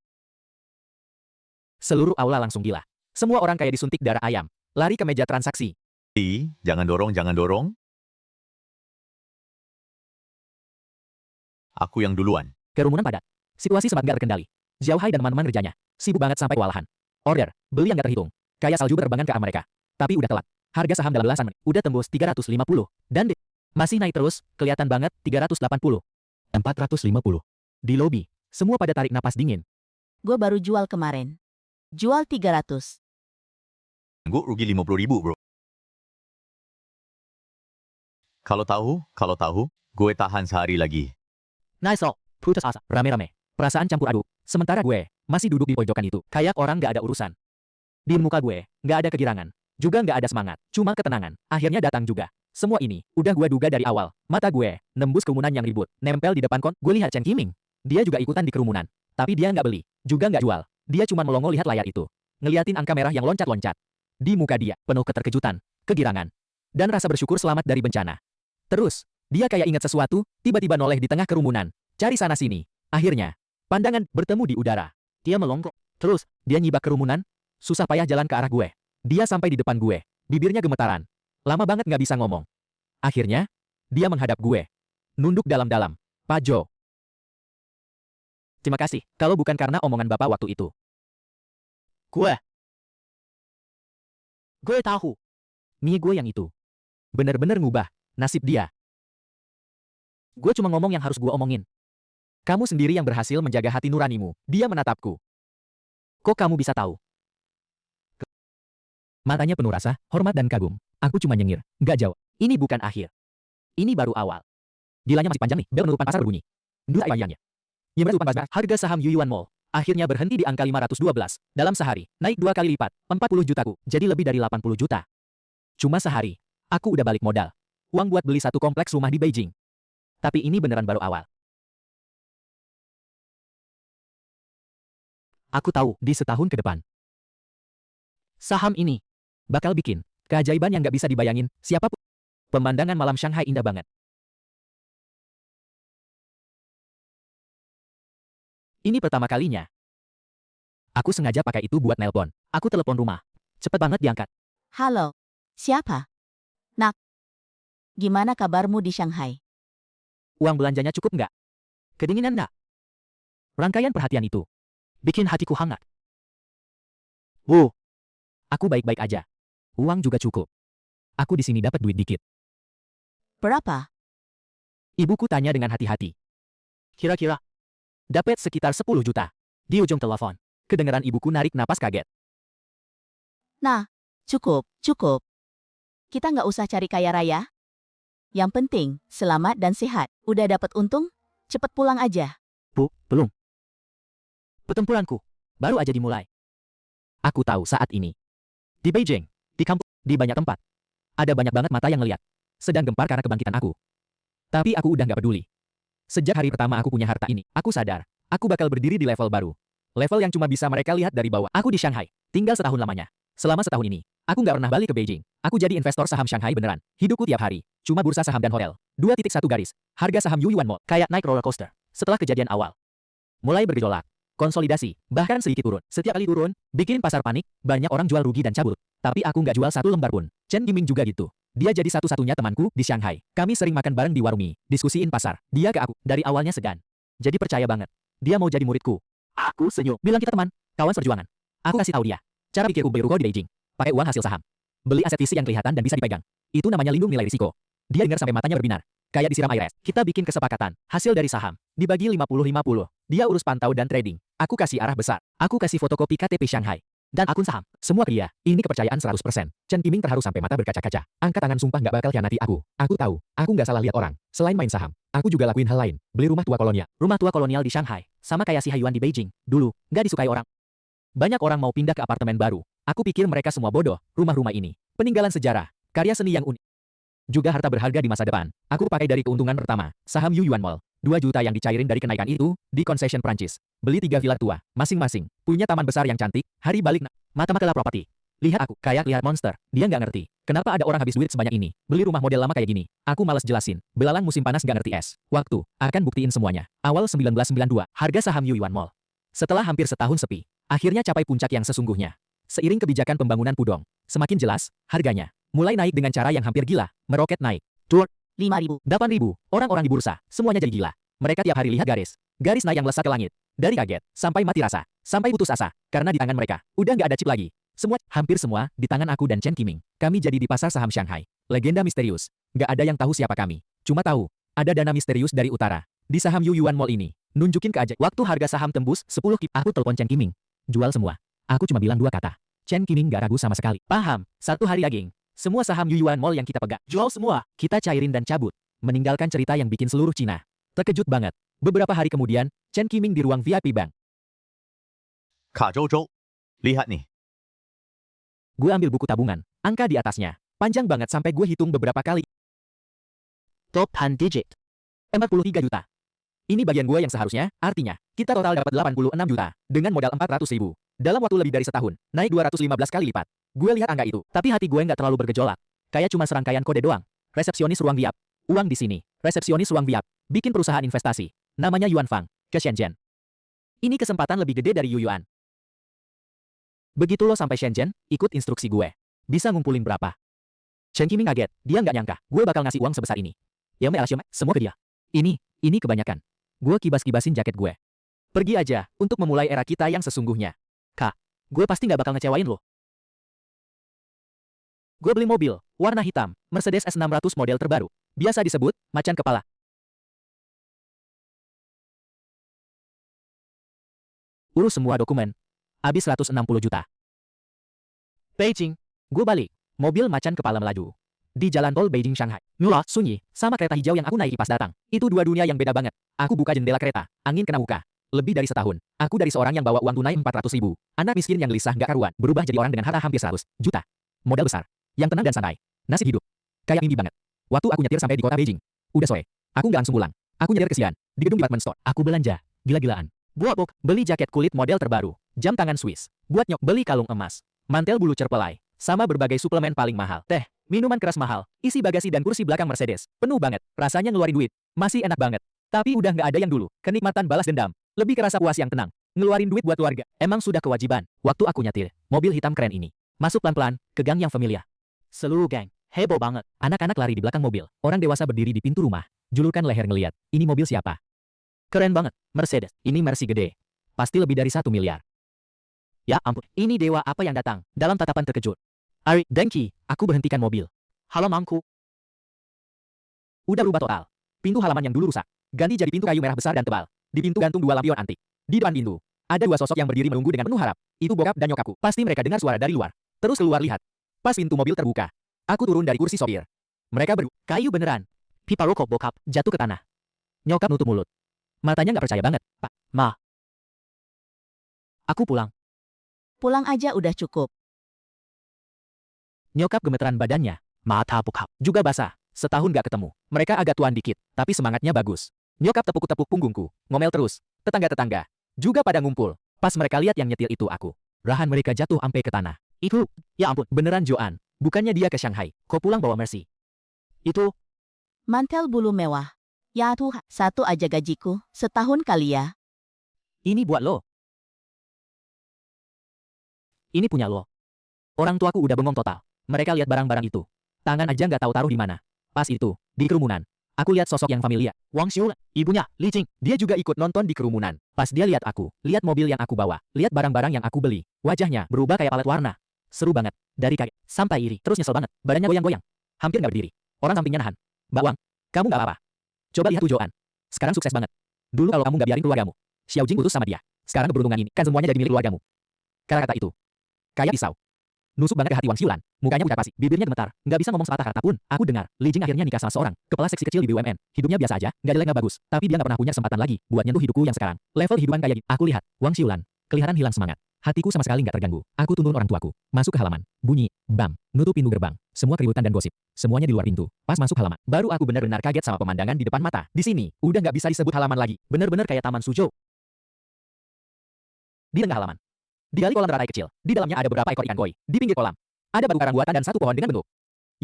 Seluruh aula langsung gila. Semua orang kayak disuntik darah ayam. Lari ke meja transaksi. Jangan dorong, jangan dorong. Aku yang duluan. Kerumunan padat. Situasi sempat gak terkendali. Xiao Hai dan teman-teman kerjanya sibuk banget sampai kewalahan. Order, beli yang gak terhitung. Kayak salju berterbangan ke arah mereka. Tapi udah telat. Harga saham dalam belasan menit udah tembus 350. Dan masih naik terus, kelihatan banget 380. 450. Di lobi, semua pada tarik napas dingin. Gue baru jual kemarin. Jual 300. Gue rugi 50.000 bro. Kalau tahu, gue tahan sehari lagi. Nice roll, putus asa, rame-rame. Perasaan campur aduk. Sementara gue masih duduk di pojokan itu, kayak orang gak ada urusan. Di muka gue, gak ada kegirangan. Juga gak ada semangat, cuma ketenangan. Akhirnya datang juga. Semua ini, udah gue duga dari awal. Mata gue, nembus kerumunan yang ribut. Nempel di depan gue lihat Chen Qiming. Dia juga ikutan di kerumunan. Tapi dia nggak beli, juga nggak jual. Dia cuma melongo lihat layar itu. Ngeliatin angka merah yang loncat-loncat. Di muka dia, penuh keterkejutan, kegirangan, dan rasa bersyukur selamat dari bencana. Terus, dia kayak ingat sesuatu, tiba-tiba noleh di tengah kerumunan. Cari sana-sini. Akhirnya, pandangan bertemu di udara. Dia melongkok. Terus, dia nyibak kerumunan. Susah payah jalan ke arah gue. Dia sampai di depan gue. Bibirnya gemetaran. Lama banget nggak bisa ngomong. Akhirnya, dia menghadap gue. Nunduk dalam-dalam. Pak Jo. Terima kasih, kalau bukan karena omongan Bapak waktu itu. Gue tahu. Mie gue yang itu. Bener-bener ngubah nasib dia. Gue cuma ngomong yang harus gue omongin. Kamu sendiri yang berhasil menjaga hati nuranimu. Dia menatapku. Kok kamu bisa tahu? Matanya penuh rasa, hormat dan kagum. Aku cuma nyengir, nggak jawab. Ini bukan akhir. Ini baru awal. Gilanya masih panjang nih, bel penutupan pasar berbunyi. Dua ayangnya. Harga saham Yuyuan Mall akhirnya berhenti di angka 512. Dalam sehari, naik 2 kali lipat, 40 jutaku, jadi lebih dari 80 juta. Cuma sehari, aku udah balik modal. Uang buat beli satu kompleks rumah di Beijing. Tapi ini beneran baru awal. Aku tahu, di setahun ke depan, saham ini bakal bikin keajaiban yang nggak bisa dibayangin siapapun. Pemandangan malam Shanghai indah banget. Ini pertama kalinya. Aku sengaja pakai itu buat nelpon. Aku telepon rumah. Cepet banget diangkat. Halo. Siapa? Nak. Gimana kabarmu di Shanghai? Uang belanjanya cukup nggak? Kedinginan nggak? Rangkaian perhatian itu bikin hatiku hangat. Aku baik-baik aja. Uang juga cukup. Aku di sini dapat duit dikit. Berapa? Ibuku tanya dengan hati-hati. Kira-kira dapat sekitar 10 juta. Di ujung telepon, kedengaran ibuku narik napas kaget. Nah, cukup. Kita nggak usah cari kaya raya. Yang penting, selamat dan sehat. Udah dapat untung, cepet pulang aja. Belum. Pertempuranku baru aja dimulai. Aku tahu saat ini. Di Beijing, di kampus, di banyak tempat. Ada banyak banget mata yang ngeliat. Sedang gempar karena kebangkitan aku. Tapi aku udah nggak peduli. Sejak hari pertama aku punya harta ini, aku sadar, aku bakal berdiri di level baru. Level yang cuma bisa mereka lihat dari bawah. Aku di Shanghai, tinggal setahun lamanya. Selama setahun ini, aku nggak pernah balik ke Beijing. Aku jadi investor saham Shanghai beneran. Hidupku tiap hari, cuma bursa saham dan hotel. 2.1 garis. Harga saham Yuyuan Mall, kayak naik roller coaster. Setelah kejadian awal, mulai bergejolak, konsolidasi, bahkan sedikit turun. Setiap kali turun, bikin pasar panik, banyak orang jual rugi dan cabut. Tapi aku nggak jual satu lembar pun. Chen Qiming juga gitu. Dia jadi satu-satunya temanku di Shanghai. Kami sering makan bareng di warung mie, diskusiin pasar. Dia ke aku, dari awalnya segan. Jadi percaya banget. Dia mau jadi muridku. Aku senyum. Bilang kita teman, kawan seperjuangan. Aku kasih tahu dia. Cara pikirku beli ruko di Beijing. Pakai uang hasil saham. Beli aset fisik yang kelihatan dan bisa dipegang. Itu namanya lindung nilai risiko. Dia dengar sampai matanya berbinar. Kayak disiram air es. Kita bikin kesepakatan. Hasil dari saham. Dibagi 50-50. Dia urus pantau dan trading. Aku kasih arah besar. Aku kasih fotokopi KTP Shanghai. Dan akun saham. Semua ke dia. Ini kepercayaan 100%. Chen Qiming terharu sampai mata berkaca-kaca. Angkat tangan sumpah nggak bakal khianati aku. Aku tahu. Aku nggak salah lihat orang. Selain main saham, aku juga lakuin hal lain. Beli rumah tua kolonial. Rumah tua kolonial di Shanghai. Sama kayak si Haiyuan di Beijing. Dulu, nggak disukai orang. Banyak orang mau pindah ke apartemen baru. Aku pikir mereka semua bodoh. Rumah-rumah ini. Peninggalan sejarah. Karya seni yang unik. Juga harta berharga di masa depan. Aku pakai dari keuntungan pertama. Saham Yuyuan Mall. 2 juta yang dicairin dari kenaikan itu, di concession Prancis. Beli 3 villa tua, masing-masing. Punya taman besar yang cantik, hari balik mata makela properti. Lihat aku, kayak lihat monster. Dia nggak ngerti. Kenapa ada orang habis duit sebanyak ini? Beli rumah model lama kayak gini. Aku malas jelasin. Belalang musim panas nggak ngerti es. Waktu, akan buktiin semuanya. Awal 1992, harga saham Yuyuan Mall. Setelah hampir setahun sepi, akhirnya capai puncak yang sesungguhnya. Seiring kebijakan pembangunan Pudong, semakin jelas, harganya mulai naik dengan cara yang hampir gila, meroket naik. 5.000. 8.000, orang-orang di bursa, semuanya jadi gila. Mereka tiap hari lihat garis naik yang melesat ke langit. Dari kaget, sampai mati rasa, sampai putus asa, karena di tangan mereka, udah nggak ada chip lagi. Hampir semua, di tangan aku dan Chen Qiming. Kami jadi di pasar saham Shanghai. Legenda misterius. Nggak ada yang tahu siapa kami. Cuma tahu, ada dana misterius dari utara. Di saham Yuyuan Mall ini, nunjukin keajaiban. Waktu harga saham tembus 10 kip, aku telepon Chen Qiming. Jual semua. Aku cuma bilang 2 kata. Chen Qiming nggak ragu sama sekali. Paham, 1 hari daging. Semua saham Yuyuan Mall yang kita pegang. Jual semua. Kita cairin dan cabut. Meninggalkan cerita yang bikin seluruh Cina terkejut banget. Beberapa hari kemudian, Chen Qiming di ruang VIP bank. Kak Zhou, lihat nih. Gue ambil buku tabungan, angka di atasnya. Panjang banget sampai gue hitung beberapa kali. Top 10 digit. 43 juta. Ini bagian gue yang seharusnya, artinya, kita total dapat 86 juta, dengan modal 400.000. Dalam waktu lebih dari setahun, naik 215 kali lipat. Gue lihat angka itu, tapi hati gue nggak terlalu bergejolak. Kayak cuma serangkaian kode doang. Resepsionis ruang VIP. Uang di sini. Resepsionis ruang VIP. Bikin perusahaan investasi. Namanya Yuan Fang. Ke Shenzhen. Ini kesempatan lebih gede dari Yuyuan. Begitu lo sampai Shenzhen, ikut instruksi gue. Bisa ngumpulin berapa? Chen Qiming kaget. Dia nggak nyangka, gue bakal ngasih uang sebesar ini. Ya semua ke dia. Ini kebanyakan. Gue kibas-kibasin jaket gue. Pergi aja, untuk memulai era kita yang sesungguhnya. Kak, gue pasti nggak bakal ngecewain lo. Gue beli mobil, warna hitam, Mercedes S600 model terbaru. Biasa disebut, macan kepala. Urus semua dokumen. Habis 160 juta. Beijing. Gue balik. Mobil macan kepala melaju. Di jalan tol Beijing-Shanghai. Mula, sunyi, sama kereta hijau yang aku naiki pas datang. Itu 2 dunia yang beda banget. Aku buka jendela kereta, angin kena muka. Lebih dari setahun, aku dari seorang yang bawa uang tunai 400.000. Anak miskin yang gelisah gak karuan, berubah jadi orang dengan harta hampir 100 juta. Modal besar. Yang tenang dan santai. Nasib hidup. Kayak mimpi banget. Waktu aku nyetir sampai di kota Beijing. Udah sore. Aku nggak langsung pulang. Aku nyetir kesian. Di gedung department store. Aku belanja. Gila-gilaan. Buat bok, beli jaket kulit model terbaru. Jam tangan Swiss. Buat nyok, beli kalung emas. Mantel bulu cerpelai. Sama berbagai suplemen paling mahal. Teh, minuman keras mahal. Isi bagasi dan kursi belakang Mercedes. Penuh banget. Rasanya ngeluarin duit. Masih enak banget. Tapi udah nggak ada yang dulu. Kenikmatan balas dendam. Lebih kerasa puas yang tenang. Ngeluarin duit buat keluarga. Emang sudah kewajiban. Waktu aku nyetir, mobil hitam keren ini. Masuk pelan-pelan, ke gang yang familiar. Seluruh gang. Heboh banget. Anak-anak lari di belakang mobil. Orang dewasa berdiri di pintu rumah. Julurkan leher ngeliat. Ini mobil siapa? Keren banget. Mercedes. Ini Mercy gede. Pasti lebih dari 1 miliar. Ya ampun. Ini dewa apa yang datang? Dalam tatapan terkejut. Ari, Denki. Aku berhentikan mobil. Halo mangku. Udah berubah total. Pintu halaman yang dulu rusak. Ganti jadi pintu kayu merah besar dan tebal. Di pintu gantung 2 lampion antik. Di depan pintu. Ada 2 sosok yang berdiri menunggu dengan penuh harap. Itu bokap dan nyokapku. Pasti mereka dengar suara dari luar. Terus keluar lihat. Pas pintu mobil terbuka. Aku turun dari kursi sopir. Mereka kayu beneran. Pipa rokok bokap jatuh ke tanah. Nyokap nutup mulut. Matanya nggak percaya banget. Pak, Ma. Aku pulang. Pulang aja udah cukup. Nyokap gemeteran badannya. Mata bokap juga basah. Setahun nggak ketemu. Mereka agak tuan dikit, tapi semangatnya bagus. Nyokap tepuk-tepuk punggungku. Ngomel terus. Tetangga-tetangga juga pada ngumpul. Pas mereka lihat yang nyetir itu aku. Rahan mereka jatuh sampai ke tanah. Itu, ya ampun, beneran Joan. Bukannya dia ke Shanghai, kok pulang bawa Mercy? Itu, Mantel bulu mewah. Ya Tuhan, 1 aja gajiku, setahun kali ya. ini buat lo. Ini punya lo. Orang tuaku udah bengong total. Mereka lihat barang-barang itu. Tangan aja nggak tahu taruh di mana. Pas itu, di kerumunan, aku lihat sosok yang familiar. Wang Xiu, ibunya, Li Jing. Dia juga ikut nonton di kerumunan. Pas dia lihat aku, lihat mobil yang aku bawa, lihat barang-barang yang aku beli. Wajahnya berubah kayak palet warna. Seru banget. Dari kaget sampai iri, terus nyesel banget. Badannya goyang-goyang. Hampir nggak berdiri. Orang sampingnya nahan. Mbak Wang, kamu nggak apa-apa. Coba lihat tuh Joan. Sekarang sukses banget. Dulu kalau kamu nggak biarin keluargamu, Xiao Jing putus sama dia. Sekarang keberuntungan ini kan semuanya jadi milik keluargamu. Kata-kata itu kayak pisau. Nusuk banget ke hati Wang Xiulan. Mukanya pucat pasi, bibirnya gemetar. Nggak bisa ngomong sepatah kata pun. Aku dengar, Li Jing akhirnya nikah sama seorang kepala seksi kecil di BUMN. Hidupnya biasa aja, nggak jelek nggak bagus. Tapi dia nggak pernah punya kesempatan lagi buat nyentuh hidupku yang sekarang. Level kehidupan kayak gitu. Aku lihat, Wang Xiulan kelihatan hilang semangat. Hatiku sama sekali nggak terganggu. Aku tuntun orang tuaku. Masuk ke halaman. Bunyi. Bam. Nutup pintu gerbang. Semua keributan dan gosip. Semuanya di luar pintu. Pas masuk halaman. Baru aku benar-benar kaget sama pemandangan di depan mata. Di sini, udah nggak bisa disebut halaman lagi. Bener-bener kayak Taman Suzhou. Di tengah halaman. Di balik kolam teratai kecil. Di dalamnya ada beberapa ekor ikan koi. Di pinggir kolam. Ada batu karang buatan dan satu pohon dengan bentuk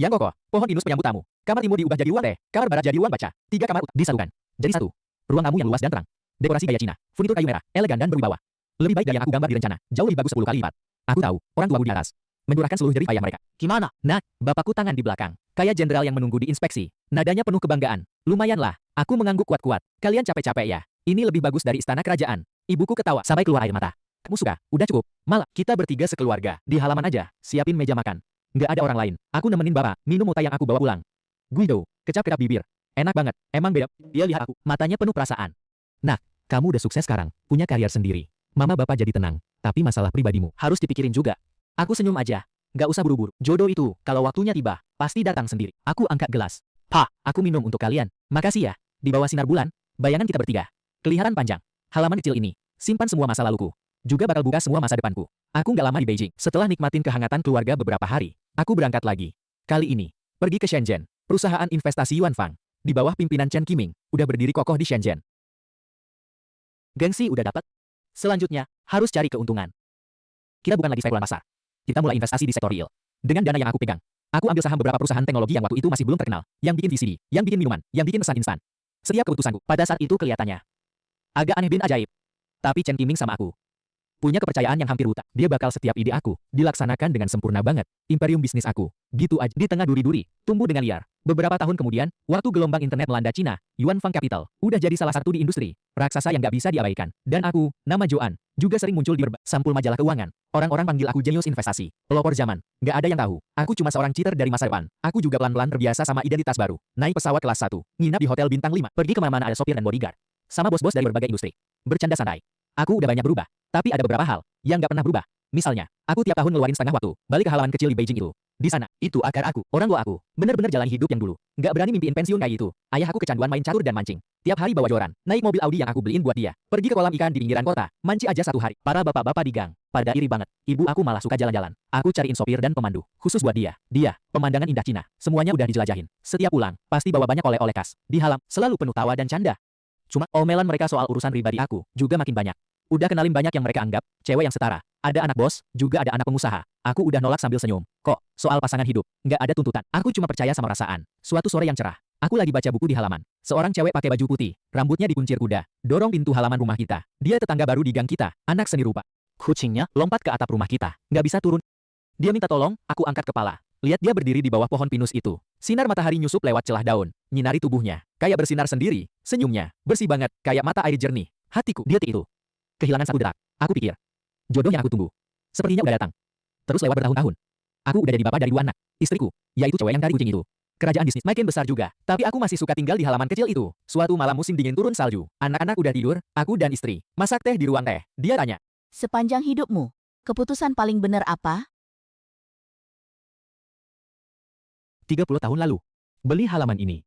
yang kokoh. Pohon pinus penyambut tamu. Kamar timur diubah jadi ruang teh. Kamar barat jadi ruang baca. 3 kamar disatukan. Jadi satu. Ruang tamu yang luas dan terang. Dekorasi gaya Cina. Furnitur kayu merah. Elegan dan berwibawa. Lebih baik dari yang aku gambar di rencana. Jauh lebih bagus 10 kali lipat. Aku tahu, orang tuaku di atas. Mencurahkan seluruh jerih payah mereka. Gimana? Nah, bapakku tangan di belakang. Kayak jenderal yang menunggu di inspeksi. Nadanya penuh kebanggaan. Lumayanlah. Aku mengangguk kuat-kuat. Kalian capek-capek ya. Ini lebih bagus dari istana kerajaan. Ibuku ketawa sampai keluar air mata. Kamu suka? Udah cukup. Malah, kita bertiga sekeluarga. Di halaman aja. Siapin meja makan. Nggak ada orang lain. Aku nemenin bapak. Minum muta yang aku bawa pulang. Guido. Kecap-kecap bibir. Enak banget. Emang beda. Dia lihat aku. Matanya penuh perasaan. Nah, kamu udah sukses sekarang. Punya karier sendiri. Mama bapak jadi tenang. Tapi masalah pribadimu harus dipikirin juga. Aku senyum aja. Nggak usah buru-buru. Jodoh itu, kalau waktunya tiba, pasti datang sendiri. Aku angkat gelas. Pa, aku minum untuk kalian. Makasih ya. Di bawah sinar bulan, bayangan kita bertiga. Kelihatan panjang. Halaman kecil ini, simpan semua masa laluku. Juga bakal buka semua masa depanku. Aku nggak lama di Beijing. Setelah nikmatin kehangatan keluarga beberapa hari, aku berangkat lagi. Kali ini, pergi ke Shenzhen. Perusahaan investasi Yuan Fang. Di bawah pimpinan Chen Qiming, udah berdiri kokoh di Shenzhen. Gengsi udah dapat. Selanjutnya, harus cari keuntungan. Kita bukan lagi spekulan pasar. Kita mulai investasi di sektor real. Dengan dana yang aku pegang, aku ambil saham beberapa perusahaan teknologi yang waktu itu masih belum terkenal, yang bikin VCD, yang bikin minuman, yang bikin pesan instan. Setiap keputusanku pada saat itu kelihatannya agak aneh bin ajaib. Tapi Chen Qiming sama aku punya kepercayaan yang hampir buta. Dia bakal setiap ide aku dilaksanakan dengan sempurna banget. Imperium bisnis aku, gitu aja di tengah duri-duri, tumbuh dengan liar. Beberapa tahun kemudian, waktu gelombang internet melanda Cina, Yuan Fang Capital udah jadi salah satu di industri raksasa yang nggak bisa diabaikan. Dan aku, nama Joan, juga sering muncul di sampul majalah keuangan. Orang-orang panggil aku jenius investasi, pelopor zaman. Nggak ada yang tahu, aku cuma seorang cheater dari masa depan. Aku juga pelan-pelan terbiasa sama identitas baru. Naik pesawat kelas 1, nginap di hotel bintang 5, pergi kemana-mana ada sopir dan bodyguard. Sama bos-bos dari berbagai industri. Bercanda santai. Aku udah banyak berubah. Tapi ada beberapa hal yang nggak pernah berubah. Misalnya, aku tiap tahun ngeluarin setengah waktu, balik ke halaman kecil di Beijing itu. Di sana, itu akar aku, orang tua aku, bener-bener jalan hidup yang dulu. Nggak berani mimpiin pensiun kayak gitu. Ayah aku kecanduan main catur dan mancing. Tiap hari bawa joran, naik mobil Audi yang aku beliin buat dia. Pergi ke kolam ikan di pinggiran kota, manci aja satu hari. Para bapak-bapak di gang, pada iri banget. Ibu aku malah suka jalan-jalan. Aku cariin sopir dan pemandu, khusus buat dia. Dia, pemandangan indah Cina, semuanya udah dijelajahin. Setiap pulang, pasti bawa banyak oleh-oleh khas. Di halam, selalu penuh tawa dan canda. Cuma, omelan mereka soal urusan pribadi aku, juga makin banyak. Udah kenalin banyak yang mereka anggap cewek yang setara. Ada anak bos, juga ada anak pengusaha. Aku udah nolak sambil senyum. Kok, soal pasangan hidup, nggak ada tuntutan. Aku cuma percaya sama perasaan. Suatu sore yang cerah, aku lagi baca buku di halaman. Seorang cewek pakai baju putih, rambutnya dikuncir kuda, dorong pintu halaman rumah kita. Dia tetangga baru di gang kita, anak seni rupa. Kucingnya lompat ke atap rumah kita, nggak bisa turun. Dia minta tolong, aku angkat kepala. Lihat dia berdiri di bawah pohon pinus itu. Sinar matahari nyusup lewat celah daun, nyinari tubuhnya, kayak bersinar sendiri. Senyumnya, bersih banget, kayak mata air jernih. Hatiku, dia itu. Kehilangan satu detak. Aku pikir, jodoh yang aku tunggu sepertinya udah datang. Terus lewat bertahun-tahun, aku udah jadi bapak dari 2 anak. Istriku, yaitu cewek yang dari kucing itu. Kerajaan bisnis makin besar juga, tapi aku masih suka tinggal di halaman kecil itu. Suatu malam musim dingin turun salju. Anak-anak udah tidur, aku dan istri masak teh di ruang teh. Dia tanya, Sepanjang hidupmu, keputusan paling benar apa? 30 tahun lalu, beli halaman ini.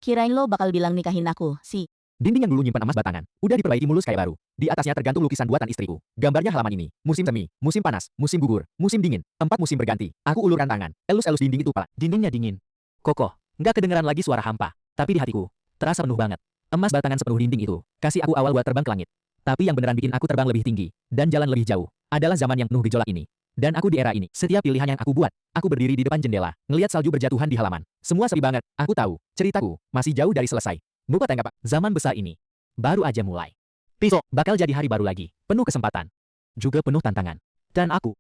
Kirain lo bakal bilang nikahin aku, sih. Dinding yang dulu nyimpan emas batangan, udah diperbaiki mulus kayak baru. Di atasnya tergantung lukisan buatan istriku. Gambarnya halaman ini, musim semi, musim panas, musim gugur, musim dingin, 4 musim berganti. Aku ulurkan tangan, elus-elus dinding itu pala. Dindingnya dingin, kokoh, nggak kedengeran lagi suara hampa. Tapi di hatiku, terasa penuh banget. Emas batangan sepenuh dinding itu, kasih aku awal buat terbang ke langit. Tapi yang beneran bikin aku terbang lebih tinggi, dan jalan lebih jauh, adalah zaman yang penuh gejolak ini. Dan aku di era ini, setiap pilihan yang aku buat, aku berdiri di depan jendela, ngelihat salju berjatuhan di halaman. Semua sepi banget, aku tahu, ceritaku masih jauh dari selesai. Buka tengah pak, zaman besar ini baru aja mulai. Besok bakal jadi hari baru lagi, penuh kesempatan, juga penuh tantangan. Dan aku